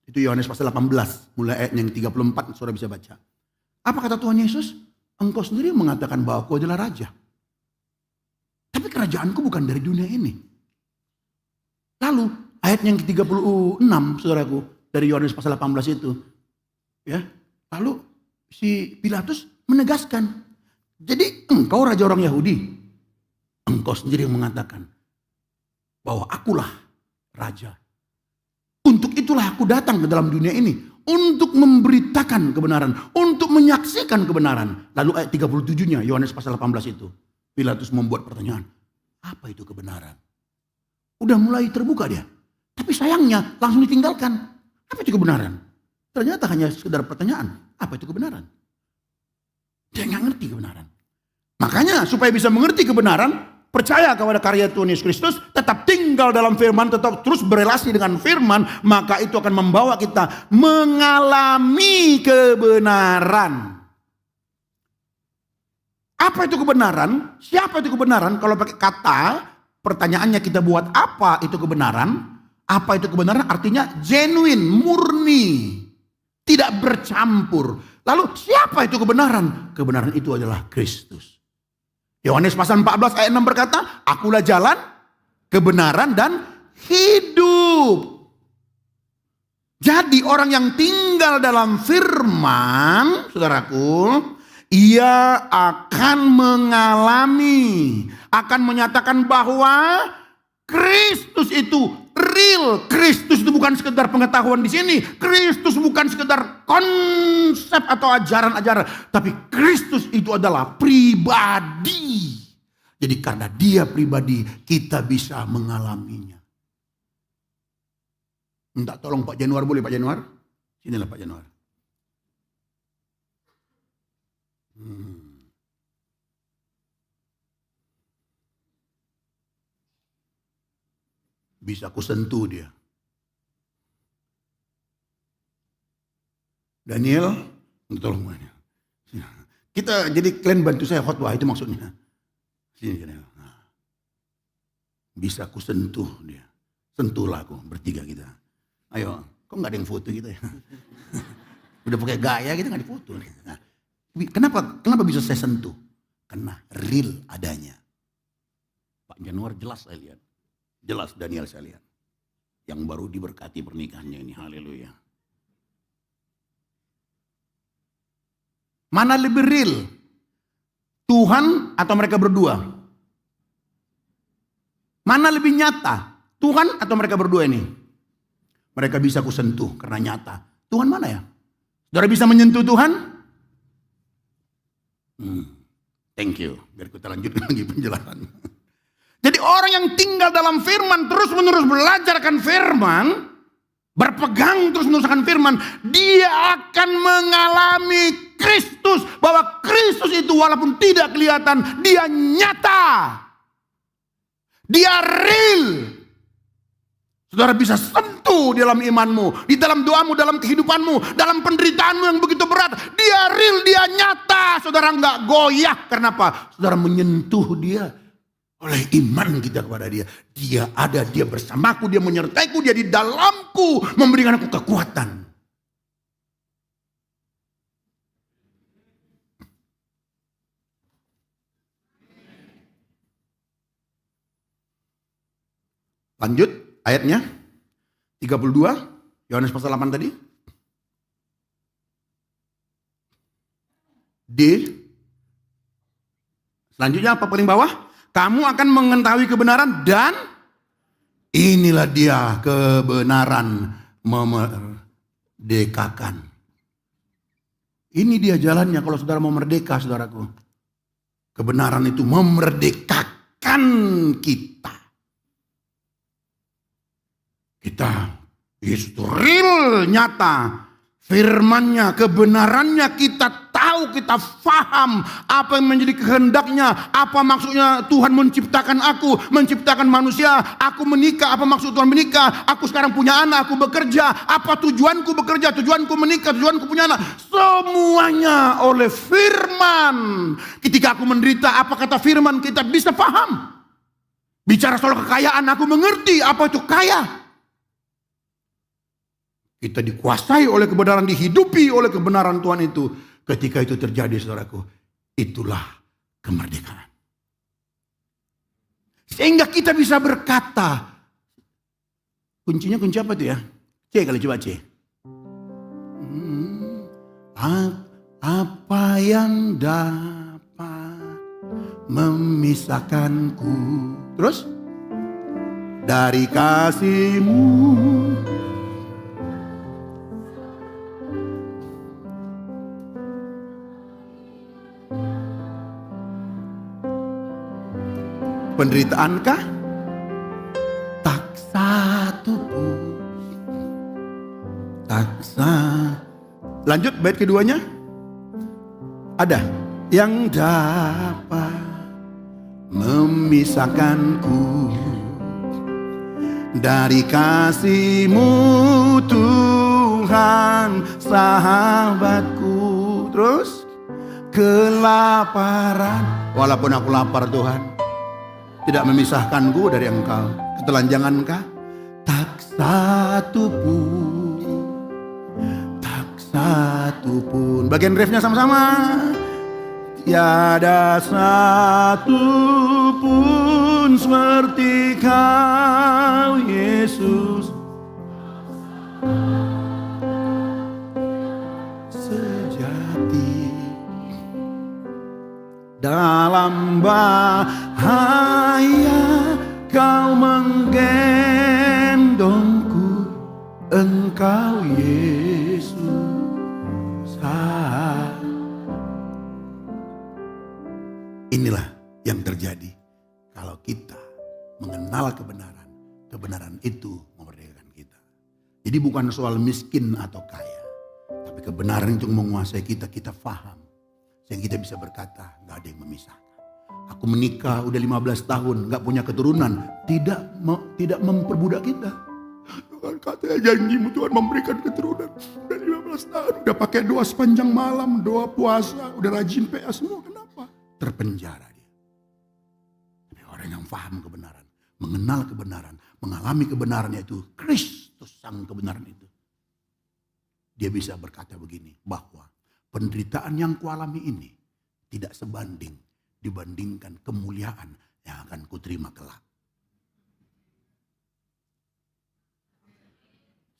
Itu Yohanes pasal 18, mulai ayat yang 34, saudara bisa baca. Apa kata Tuhan Yesus? Engkau sendiri mengatakan bahwa kau adalah raja. Tapi kerajaanku bukan dari dunia ini. Lalu ayat yang ke-36 saudaraku dari Yohanes pasal 18 itu. Ya. Lalu si Pilatus menegaskan. Jadi engkau raja orang Yahudi. Engkau sendiri yang mengatakan bahwa akulah raja. Untuk itulah aku datang ke dalam dunia ini. Untuk memberitakan kebenaran. Untuk menyaksikan kebenaran. Lalu ayat 37-nya Yohanes pasal 18 itu. Pilatus membuat pertanyaan, apa itu kebenaran? Udah mulai terbuka dia. Tapi sayangnya langsung ditinggalkan. Apa itu kebenaran? Ternyata hanya sekedar pertanyaan. Apa itu kebenaran? Dia nggak ngerti kebenaran. Makanya supaya bisa mengerti kebenaran, percaya kepada karya Tuhan Yesus Kristus, tetap tinggal dalam firman, tetap terus berelasi dengan firman, maka itu akan membawa kita mengalami kebenaran. Apa itu kebenaran? Siapa itu kebenaran? Kalau pakai kata, pertanyaannya kita buat apa itu kebenaran? Apa itu kebenaran? Artinya genuine, murni, tidak bercampur. Lalu siapa itu kebenaran? Kebenaran itu adalah Kristus. Yohanes pasal 14 ayat 6 berkata, akulah jalan, kebenaran dan hidup. Jadi orang yang tinggal dalam firman, saudaraku, ia akan mengalami, akan menyatakan bahwa Kristus itu real. Kristus itu bukan sekedar pengetahuan di sini. Kristus bukan sekedar konsep atau ajaran-ajaran. Tapi Kristus itu adalah pribadi. Jadi karena dia pribadi, kita bisa mengalaminya. Minta tolong Pak Januar, boleh Pak Januar? Sinilah Pak Januar. Bisa aku sentuh dia. Daniel, tolong Daniel. Kita jadi kalian bantu saya khotbah, itu maksudnya. Sini Daniel. Bisa aku sentuh dia. Sentuhlah aku, bertiga kita. Ayo, kok nggak ada yang foto kita ya? Udah pakai gaya kita nggak difoto. Nah, kenapa bisa saya sentuh? Karena real adanya. Pak Januar jelas saya lihat. Jelas Daniel saya lihat. Yang baru diberkati pernikahannya ini, haleluya. Mana lebih real? Tuhan atau mereka berdua? Mana lebih nyata? Tuhan atau mereka berdua ini? Mereka bisa ku sentuh karena nyata. Tuhan mana ya? Saudara bisa menyentuh Tuhan? Thank you. Biar kita lanjutkan lagi penjelasan. Jadi orang yang tinggal dalam firman, terus menerus belajar akan firman, berpegang terus menerus akan firman, dia akan mengalami Kristus. Bahwa Kristus itu walaupun tidak kelihatan, dia nyata. Dia real. Saudara bisa sentuh di dalam imanmu, di dalam doamu, dalam kehidupanmu, dalam penderitaanmu yang begitu berat. Dia real, dia nyata. Saudara nggak goyah. Kenapa? Saudara menyentuh dia oleh iman kita kepada dia. Dia ada, dia bersamaku, dia menyertaiku, dia di dalamku, memberikan aku kekuatan. Lanjut ayatnya 32, Yohanes pasal 8 tadi. D. Selanjutnya apa paling bawah? Kamu akan mengetahui kebenaran dan inilah dia kebenaran memerdekakan. Ini dia jalannya kalau saudara mau merdeka, saudaraku. Kebenaran itu memerdekakan kita. Kita, Yesus itu real, nyata. Firmannya, kebenarannya kita tahu, kita faham apa yang menjadi kehendaknya, apa maksudnya Tuhan menciptakan aku, menciptakan manusia, aku menikah, apa maksud Tuhan menikah, aku sekarang punya anak, aku bekerja, apa tujuanku bekerja, tujuanku menikah, tujuanku punya anak, semuanya oleh firman. Ketika aku menderita, apa kata firman kita bisa paham. Bicara soal kekayaan, aku mengerti apa itu kaya. Kita dikuasai oleh kebenaran, dihidupi oleh kebenaran Tuhan itu. Ketika itu terjadi, saudaraku, itulah kemerdekaan. Sehingga kita bisa berkata, kuncinya kunci apa itu ya? C kali, coba C. Apa yang dapat memisahkanku, terus dari kasih-Mu. Penderitaankah? Tak satu pun. Tak satu. Lanjut bait keduanya. Ada yang dapat memisahkanku dari kasih-Mu Tuhan sahabatku. Terus kelaparan. Walaupun aku lapar Tuhan, tidak memisahkanku dari Engkau. Ketelanjangankah? Tak satu pun. Tak satu pun. Bagian refnya sama-sama. Tiada satu pun seperti Kau Yesus. Sejati dalam bahaya Kau menggendongku, Engkau Yesus. Inilah yang terjadi kalau kita mengenal kebenaran. Kebenaran itu memerdekakan kita. Jadi bukan soal miskin atau kaya, tapi kebenaran itu menguasai kita. Kita paham sehingga kita bisa berkata, gak ada yang memisahkan. Aku menikah udah 15 tahun, gak punya keturunan. Tidak memperbudak kita. Tuhan katanya janji-Mu Tuhan memberikan keturunan. Udah 15 tahun, udah pakai doa sepanjang malam, doa puasa, udah rajin PA semua. Kenapa? Terpenjara dia. Tapi orang yang paham kebenaran, mengenal kebenaran, mengalami kebenaran itu, Kristus sang kebenaran itu. Dia bisa berkata begini, bahwa penderitaan yang kualami ini tidak sebanding dibandingkan kemuliaan yang akan kuterima kelak.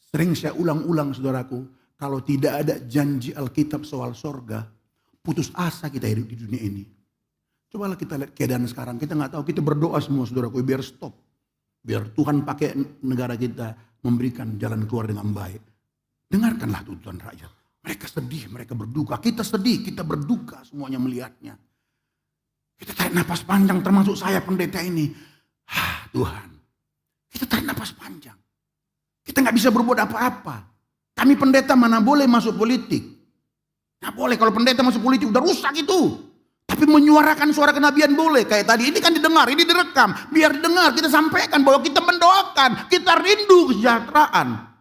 Sering saya ulang-ulang saudaraku, kalau tidak ada janji Alkitab soal sorga, putus asa kita hidup di dunia ini. Cobalah kita lihat keadaan sekarang, kita nggak tahu, kita berdoa semua saudaraku, biar stop. Biar Tuhan pakai negara kita memberikan jalan keluar dengan baik. Dengarkanlah tuntutan rakyat. Mereka sedih, mereka berduka. Kita sedih, kita berduka semuanya melihatnya. Kita tarik napas panjang, termasuk saya pendeta ini. Tuhan, kita tarik napas panjang. Kita nggak bisa berbuat apa-apa. Kami pendeta mana boleh masuk politik. Nggak boleh, kalau pendeta masuk politik udah rusak itu. Tapi menyuarakan suara kenabian boleh. Kayak tadi, ini kan didengar, ini direkam. Biar didengar, kita sampaikan bahwa kita mendoakan. Kita rindu kesejahteraan.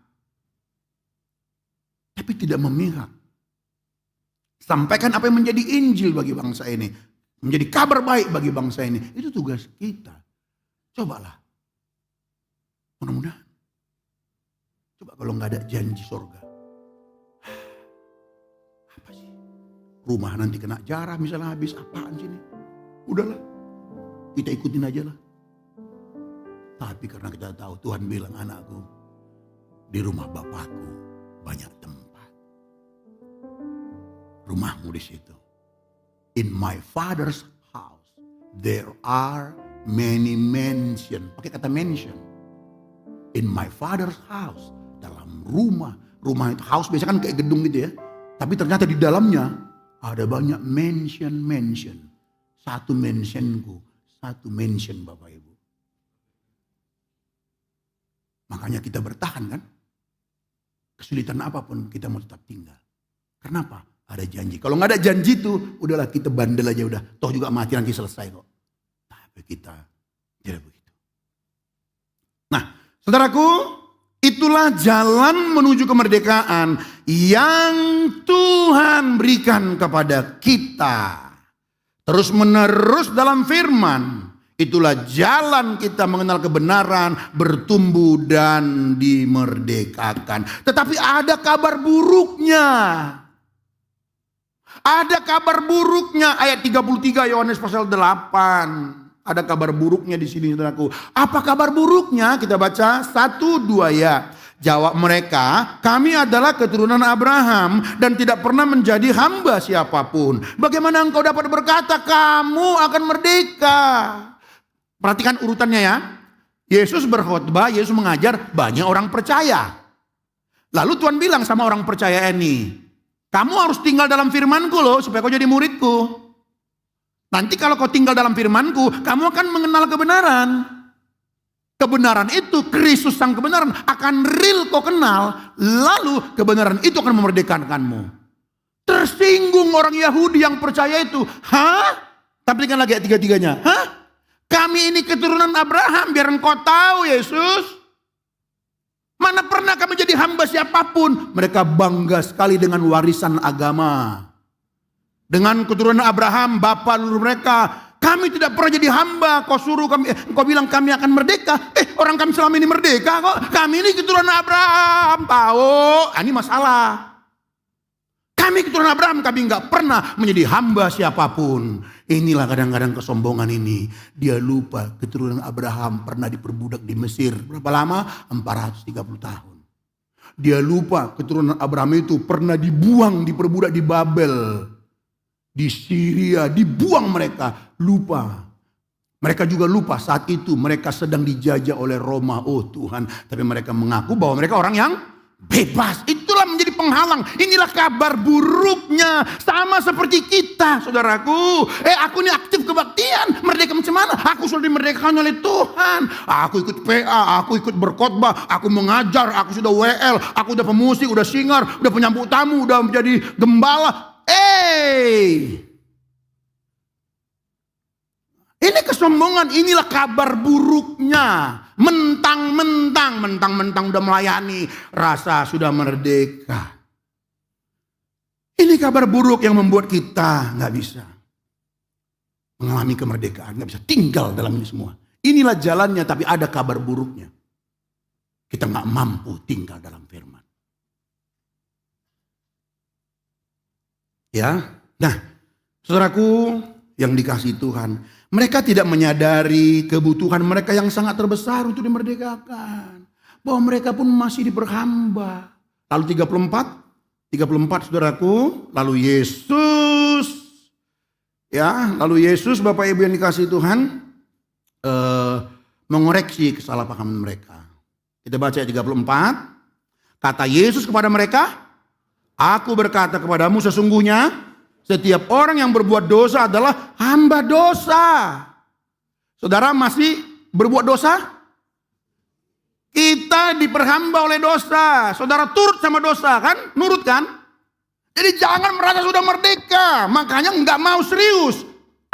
Tapi tidak memihak. Sampaikan apa yang menjadi Injil bagi bangsa ini. Menjadi kabar baik bagi bangsa ini. Itu tugas kita. Cobalah. Mudah-mudahan. Coba kalau nggak ada janji surga. Apa sih? Rumah nanti kena jarah misalnya habis. Apaan sih ini? Udahlah. Kita ikutin aja lah. Tapi karena kita tahu Tuhan bilang, anakku, di rumah Bapakku banyak tempat. Rumahmu di situ. In my father's house there are many mansions. Pakai kata mansion. In my father's house, dalam rumah itu house biasanya kan kayak gedung gitu ya. Tapi ternyata di dalamnya ada banyak mansion. Satu mansionku, satu mansion Bapak Ibu. Makanya kita bertahan kan. Kesulitan apapun kita mau tetap tinggal. Kenapa? Ada janji. Kalau nggak ada janji itu, udahlah kita bandel aja udah. Toh juga mati nanti selesai kok. Tapi kita tidak begitu. Nah, saudaraku, itulah jalan menuju kemerdekaan yang Tuhan berikan kepada kita. Terus menerus dalam firman. Itulah jalan kita mengenal kebenaran, bertumbuh dan dimerdekakan. Tetapi ada kabar buruknya. Ada kabar buruknya, ayat 33 Yohanes pasal 8. Ada kabar buruknya di sini saudaraku. Apa kabar buruknya? Kita baca 1-2 ya. Jawab mereka, kami adalah keturunan Abraham dan tidak pernah menjadi hamba siapapun. Bagaimana engkau dapat berkata kamu akan merdeka? Perhatikan urutannya ya. Yesus berkhotbah, Yesus mengajar, banyak orang percaya. Lalu Tuhan bilang sama orang percaya ini, kamu harus tinggal dalam firmanku loh, supaya kau jadi muridku. Nanti kalau kau tinggal dalam firmanku, kamu akan mengenal kebenaran. Kebenaran itu, Kristus sang kebenaran, akan real kau kenal. Lalu kebenaran itu akan memerdekakanmu. Tersinggung orang Yahudi yang percaya itu. Hah? Tapi kan lagi ayat 3-3-nya. Hah? Kami ini keturunan Abraham, biar engkau tahu Yesus. Mana pernah kami jadi hamba siapapun. Mereka bangga sekali dengan warisan agama. Dengan keturunan Abraham, bapak leluhur mereka. Kami tidak pernah jadi hamba. Kau suruh kami, kau bilang kami akan merdeka. Orang kami selama ini merdeka kok. Kami ini keturunan Abraham. Tahu, ini masalah. Kami keturunan Abraham, kami nggak pernah menjadi hamba siapapun. Inilah kadang-kadang kesombongan ini. Dia lupa keturunan Abraham pernah diperbudak di Mesir. Berapa lama? 430 tahun. Dia lupa keturunan Abraham itu pernah dibuang, diperbudak di Babel. Di Syria, dibuang mereka. Lupa. Mereka juga lupa saat itu mereka sedang dijajah oleh Roma. Oh Tuhan, tapi mereka mengaku bahwa mereka orang yang bebas. Itulah menjadi penghalang. Inilah kabar buruknya. Sama seperti kita saudaraku. Aku ini aktif kebaktian. Merdeka macam mana? Aku sudah dimerdekakan oleh Tuhan. Aku ikut PA. Aku ikut berkhotbah. Aku mengajar. Aku sudah WL. Aku udah pemusik. Udah singer. Udah penyambut tamu. Udah menjadi gembala. Ini kesombongan. Inilah kabar buruknya. Mentang-mentang udah melayani, rasa sudah merdeka. Ini kabar buruk yang membuat kita nggak bisa mengalami kemerdekaan, nggak bisa tinggal dalam ini semua. Inilah jalannya, tapi ada kabar buruknya. kita nggak mampu tinggal dalam firman. Ya, nah, saudaraku yang dikasihi Tuhan, mereka tidak menyadari kebutuhan mereka yang sangat terbesar untuk dimerdekakan, bahwa mereka pun masih diperhamba. Lalu 34 saudaraku, lalu Yesus, Bapak Ibu yang dikasihi Tuhan, mengoreksi kesalahpahaman mereka. Kita baca ayat 34, kata Yesus kepada mereka, aku berkata kepadamu sesungguhnya setiap orang yang berbuat dosa adalah hamba dosa. Saudara masih berbuat dosa? Kita diperhamba oleh dosa. Saudara turut sama dosa kan? Nurut kan? Jadi jangan merasa sudah merdeka. Makanya nggak mau serius.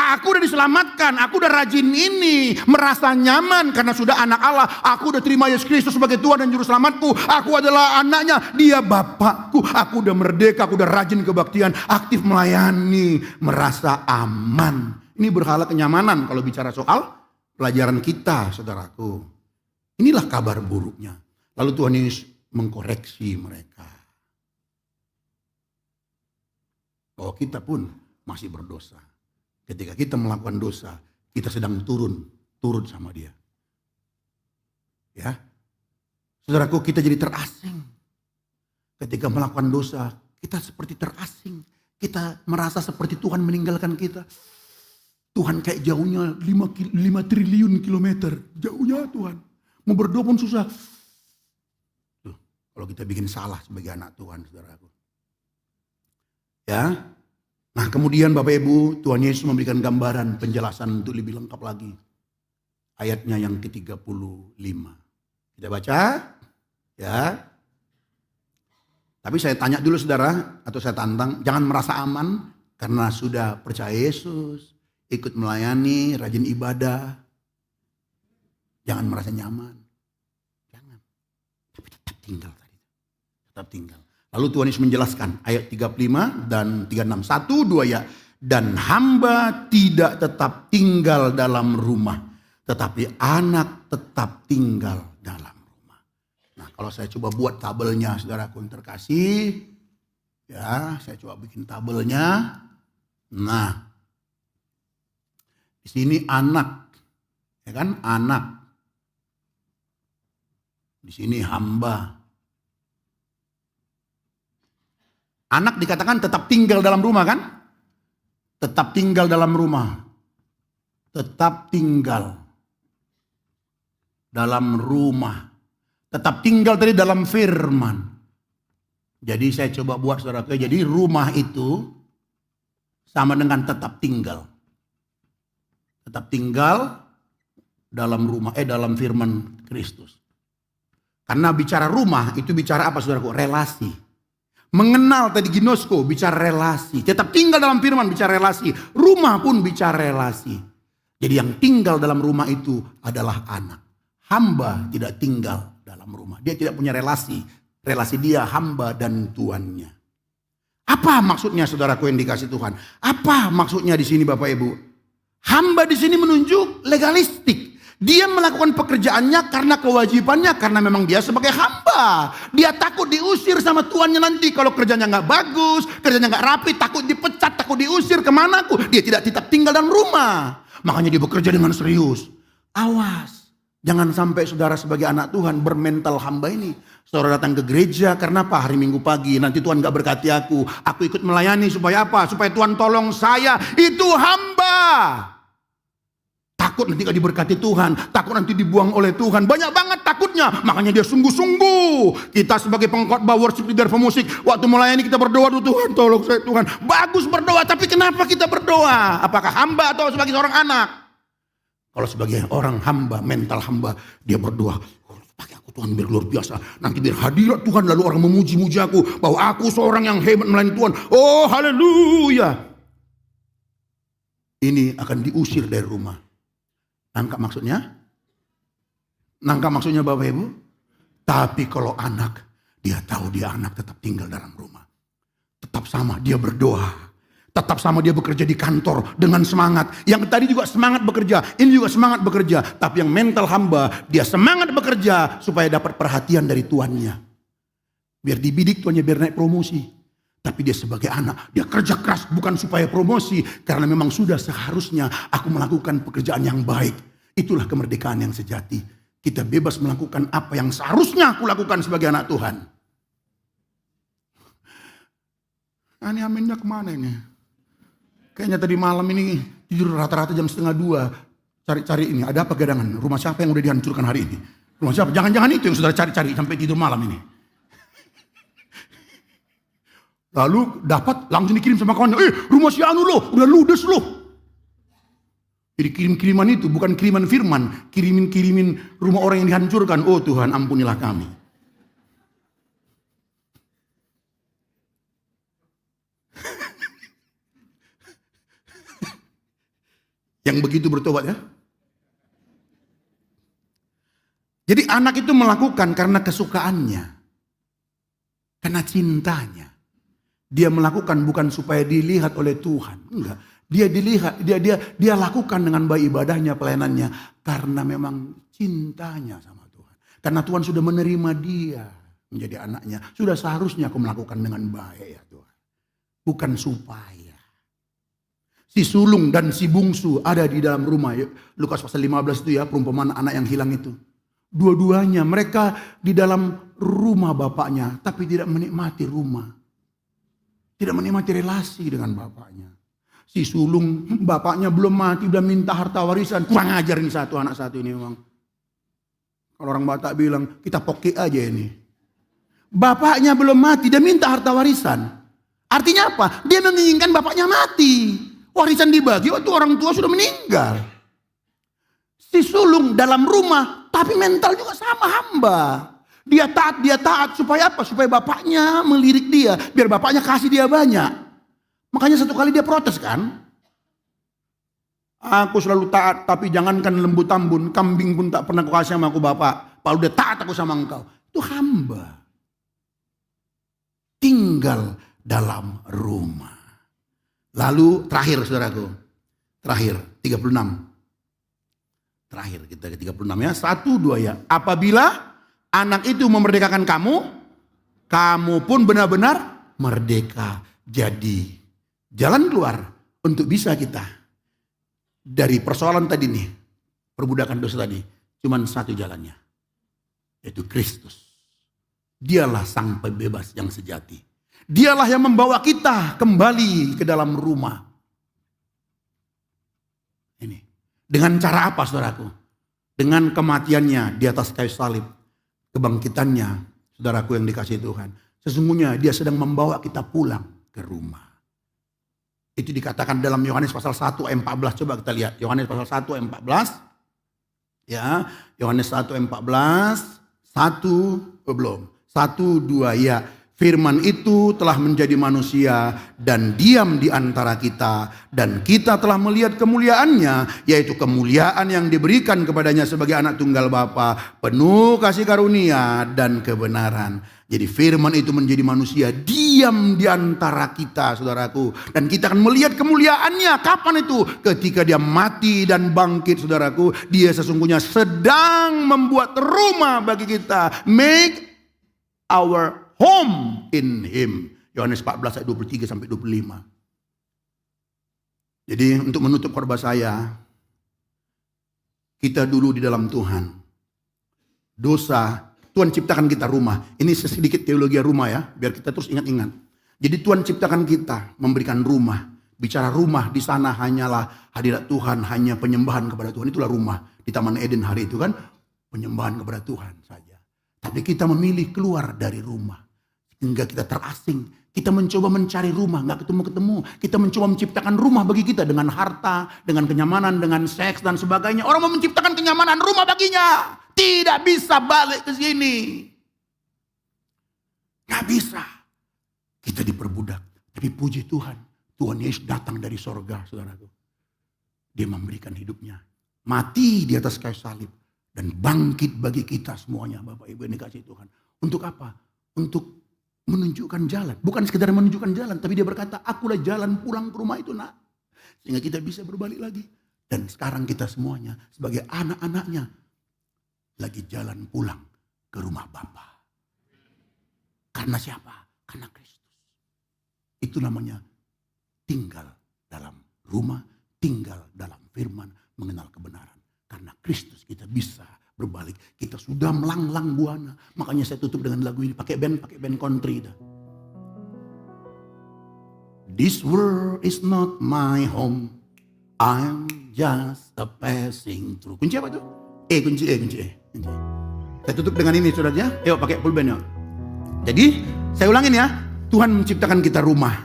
Aku udah diselamatkan, aku udah rajin ini, merasa nyaman karena sudah anak Allah. Aku udah terima Yesus Kristus sebagai Tuhan dan Juru Selamatku. Aku adalah anaknya, dia Bapakku. Aku udah merdeka, aku udah rajin kebaktian, aktif melayani, merasa aman. Ini berhala kenyamanan kalau bicara soal pelajaran kita, saudaraku. Inilah kabar buruknya. Lalu Tuhan Yesus mengkoreksi mereka. Bahwa kita pun masih berdosa. Ketika kita melakukan dosa, kita sedang turun sama dia. Ya, saudaraku, kita jadi terasing. Ketika melakukan dosa, kita seperti terasing. Kita merasa seperti Tuhan meninggalkan kita. Tuhan kayak jauhnya 5 triliun kilometer. Jauhnya Tuhan. Mau berdoa pun susah. Tuh, kalau kita bikin salah sebagai anak Tuhan, saudaraku. Ya. Nah kemudian Bapak Ibu, Tuhan Yesus memberikan gambaran penjelasan untuk lebih lengkap lagi. Ayatnya yang ke-35. Kita baca. Ya. Tapi saya tanya dulu saudara, atau saya tantang, jangan merasa aman karena sudah percaya Yesus, ikut melayani, rajin ibadah. Jangan merasa nyaman. Jangan. Tapi tetap tinggal tadi. Tetap tinggal. Lalu Tuhan Yesus menjelaskan ayat 35 dan 36. 1, 2 ya. Dan hamba tidak tetap tinggal dalam rumah. Tetapi anak tetap tinggal dalam rumah. Nah kalau saya coba buat tabelnya saudaraku yang terkasih. Ya saya coba bikin tabelnya. Nah. Di sini anak. Ya kan anak. Di sini hamba. Anak dikatakan tetap tinggal dalam rumah kan? Tetap tinggal dalam rumah. Tetap tinggal dalam rumah. Tetap tinggal tadi dalam firman. Jadi saya coba buat saudara. Jadi rumah itu sama dengan tetap tinggal. Tetap tinggal dalam rumah. Dalam firman Kristus. Karena bicara rumah itu bicara apa saudaraku? Relasi. Mengenal tadi ginosko, bicara relasi. Tetap tinggal dalam firman, bicara relasi. Rumah pun bicara relasi. Jadi yang tinggal dalam rumah itu adalah anak. Hamba tidak tinggal dalam rumah. Dia tidak punya relasi. Relasi dia hamba dan tuannya. Apa maksudnya saudaraku yang dikasih Tuhan? Apa maksudnya di sini Bapak Ibu? Hamba di sini menunjuk legalistik. Dia melakukan pekerjaannya karena kewajibannya, karena memang dia sebagai hamba. Dia takut diusir sama tuannya nanti. Kalau kerjanya nggak bagus, kerjanya nggak rapi, takut dipecat, takut diusir kemanaku. Dia tidak tetap tinggal dalam rumah. Makanya dia bekerja dengan serius. Awas, jangan sampai saudara sebagai anak Tuhan bermental hamba ini. Saudara datang ke gereja karena apa? Hari Minggu pagi, nanti Tuhan nggak berkati aku. Aku ikut melayani supaya apa? Supaya Tuhan tolong saya. Itu hamba. Takut nanti gak diberkati Tuhan. Takut nanti dibuang oleh Tuhan. Banyak banget takutnya. Makanya dia sungguh-sungguh. Kita sebagai pengkhotbah worship leader pemusik. Waktu melayani kita berdoa. Tuhan tolong saya Tuhan. Bagus berdoa. Tapi kenapa kita berdoa? Apakah hamba atau sebagai seorang anak? Kalau sebagai orang hamba, mental hamba. Dia berdoa. Pakai aku Tuhan biar luar biasa. Nanti biar hadirat Tuhan. Lalu orang memuji-muji aku. Bahwa aku seorang yang hebat melayani Tuhan. Oh haleluya. Ini akan diusir dari rumah. Nangkap maksudnya? Nangkap maksudnya Bapak Ibu? Tapi kalau anak, dia tahu dia anak tetap tinggal dalam rumah. Tetap sama, dia berdoa. Tetap sama dia bekerja di kantor dengan semangat. Yang tadi juga semangat bekerja, ini juga semangat bekerja. Tapi yang mental hamba, dia semangat bekerja supaya dapat perhatian dari tuannya. Biar dibidik tuannya, biar naik promosi. Tapi dia sebagai anak, dia kerja keras bukan supaya promosi. Karena memang sudah seharusnya aku melakukan pekerjaan yang baik. Itulah kemerdekaan yang sejati. Kita bebas melakukan apa yang seharusnya aku lakukan sebagai anak Tuhan. Ini aminnya kemana ini? Kayaknya tadi malam ini tidur rata-rata jam 1:30. Cari-cari ini, ada apa gadangan? Rumah siapa yang udah dihancurkan hari ini? Rumah siapa? Jangan-jangan itu yang saudara cari-cari sampai tidur malam ini. Lalu dapat langsung dikirim sama kawannya, rumah si Anu loh, udah ludes loh. Jadi kirim-kiriman itu bukan kiriman firman, kirimin rumah orang yang dihancurkan. Oh Tuhan, ampunilah kami. Yang begitu bertobat ya. Jadi anak itu melakukan karena kesukaannya. Karena cintanya. Dia melakukan bukan supaya dilihat oleh Tuhan. Enggak. Dia dilihat, dia lakukan dengan baik ibadahnya, pelayanannya. Karena memang cintanya sama Tuhan. Karena Tuhan sudah menerima dia menjadi anaknya. Sudah seharusnya aku melakukan dengan baik ya Tuhan. Bukan supaya. Si sulung dan si bungsu ada di dalam rumah. Lukas pasal 15 itu ya, perumpamaan anak yang hilang itu. Dua-duanya mereka di dalam rumah bapaknya, tapi tidak menikmati rumah. Tidak menikmati relasi dengan bapaknya. Si sulung, bapaknya belum mati, udah minta harta warisan. Kurang ajar ini anak satu ini memang. Kalau orang Batak bilang, kita poke aja ini. Bapaknya belum mati, dia minta harta warisan. Artinya apa? Dia menginginkan bapaknya mati. Warisan dibagi waktu orang tua sudah meninggal. Si sulung dalam rumah, tapi mental juga sama hamba. Dia taat supaya apa? Supaya bapaknya melirik dia, biar bapaknya kasih dia banyak. Makanya satu kali dia protes kan. Aku selalu taat, tapi jangankan lembu tambun, kambing pun tak pernah kukasih sama aku bapak. Kalau dia taat aku sama engkau. Itu hamba. Tinggal dalam rumah. Lalu terakhir saudaraku. Terakhir 36. Terakhir kita ke 36 ya. 1, 2 ya. Apabila anak itu memerdekakan kamu, kamu pun benar-benar merdeka. Jadi jalan keluar untuk bisa kita dari persoalan tadi nih, perbudakan dosa tadi, cuman satu jalannya, yaitu Kristus. Dialah sang pembebas yang sejati. Dialah yang membawa kita kembali ke dalam rumah. Ini. Dengan cara apa saudaraku? Dengan kematiannya di atas kayu salib. Kebangkitannya, saudaraku yang dikasihi Tuhan. Sesungguhnya dia sedang membawa kita pulang ke rumah. Itu dikatakan dalam Yohanes pasal 1 ayat 14. Coba kita lihat. Yohanes pasal 1 ayat 14. Ya, Yohanes 1 ayat 14. 1, belum. 1, 2 ya. Firman itu telah menjadi manusia dan diam di antara kita. Dan kita telah melihat kemuliaannya, yaitu kemuliaan yang diberikan kepadanya sebagai anak tunggal Bapa, penuh kasih karunia dan kebenaran. Jadi firman itu menjadi manusia, diam di antara kita saudaraku. Dan kita akan melihat kemuliaannya. Kapan itu? Ketika dia mati dan bangkit saudaraku. Dia sesungguhnya sedang membuat rumah bagi kita. Make our home in him. Yohanes 14 ayat 23 sampai 25. Jadi untuk menutup khotbah saya, kita dulu di dalam Tuhan. Dosa, Tuhan ciptakan kita rumah. Ini sedikit teologi rumah ya, biar kita terus ingat-ingat. Jadi Tuhan ciptakan kita, memberikan rumah. Bicara rumah di sana hanyalah hadirat Tuhan, hanya penyembahan kepada Tuhan. Itulah rumah di Taman Eden hari itu kan, penyembahan kepada Tuhan saja. Tapi kita memilih keluar dari rumah. Hingga kita terasing. Kita mencoba mencari rumah, gak ketemu-ketemu. Kita mencoba menciptakan rumah bagi kita dengan harta, dengan kenyamanan, dengan seks dan sebagainya. Orang mau menciptakan kenyamanan rumah baginya. Tidak bisa balik ke sini. Gak bisa. Kita diperbudak. Tapi puji Tuhan. Tuhan Yesus datang dari sorga, saudaraku. Dia memberikan hidupnya. Mati di atas kayu salib. Dan bangkit bagi kita semuanya, Bapak Ibu yang dikasihi Tuhan. Untuk apa? Untuk menunjukkan jalan. Bukan sekedar menunjukkan jalan, tapi dia berkata, akulah jalan pulang ke rumah itu nak. Sehingga kita bisa berbalik lagi. Dan sekarang kita semuanya sebagai anak-anaknya lagi jalan pulang ke rumah Bapa. Karena siapa? Karena Kristus. Itu namanya tinggal dalam rumah, tinggal dalam firman, mengenal kebenaran. Karena Kristus kita bisa berbalik. Kita sudah melanglang buana. Makanya saya tutup dengan lagu ini. Pakai band country dah. This world is not my home. I'm just a passing through. Kunci apa tuh? Kunci E. Saya tutup dengan ini saudara. Yuk pakai full band yuk. Jadi saya ulangin ya. Tuhan menciptakan kita rumah.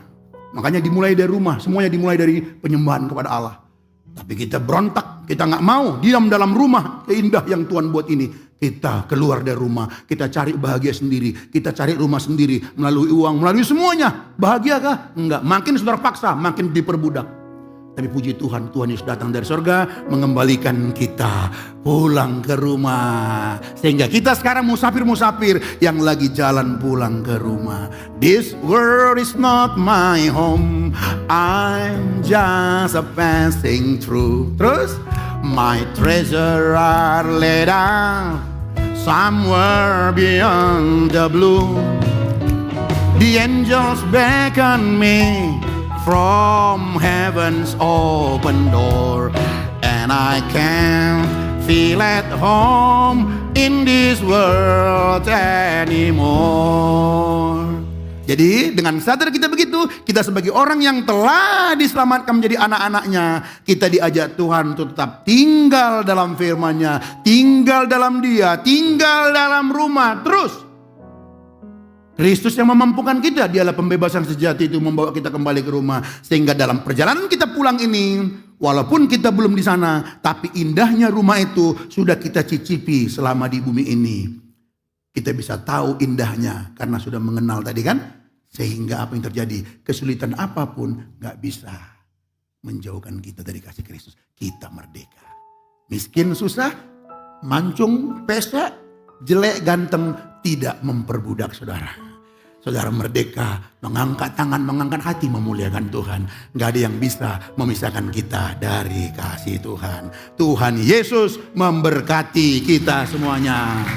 Makanya dimulai dari rumah. Semuanya dimulai dari penyembahan kepada Allah. Tapi kita berontak, kita nggak mau diam dalam rumah indah yang Tuhan buat ini. Kita keluar dari rumah, kita cari bahagia sendiri, kita cari rumah sendiri, melalui uang, melalui semuanya. Bahagiakah? Enggak, makin saudara paksa, makin diperbudak. Tapi puji Tuhan, Tuhan Yesus datang dari surga, mengembalikan kita pulang ke rumah. Sehingga kita sekarang musafir-musafir yang lagi jalan pulang ke rumah. This world is not my home, I'm just a passing through. Terus, my treasure are laid out somewhere beyond the blue. The angels beckon me from heaven's open door, and I can't feel at home in this world anymore. Jadi dengan sadar kita begitu, kita sebagai orang yang telah diselamatkan menjadi anak-anaknya, kita diajak Tuhan untuk tetap tinggal dalam firman-Nya, tinggal dalam Dia, tinggal dalam rumah terus. Kristus yang memampukan kita, dialah pembebasan sejati itu membawa kita kembali ke rumah. Sehingga dalam perjalanan kita pulang ini, walaupun kita belum di sana, tapi indahnya rumah itu sudah kita cicipi selama di bumi ini. Kita bisa tahu indahnya karena sudah mengenal tadi kan. Sehingga apa yang terjadi, kesulitan apapun gak bisa menjauhkan kita dari kasih Kristus. Kita merdeka. Miskin susah, mancung pesek, jelek ganteng tidak memperbudak saudara. Saudara merdeka, mengangkat tangan, mengangkat hati, memuliakan Tuhan. Gak ada yang bisa memisahkan kita dari kasih Tuhan. Tuhan Yesus memberkati kita semuanya.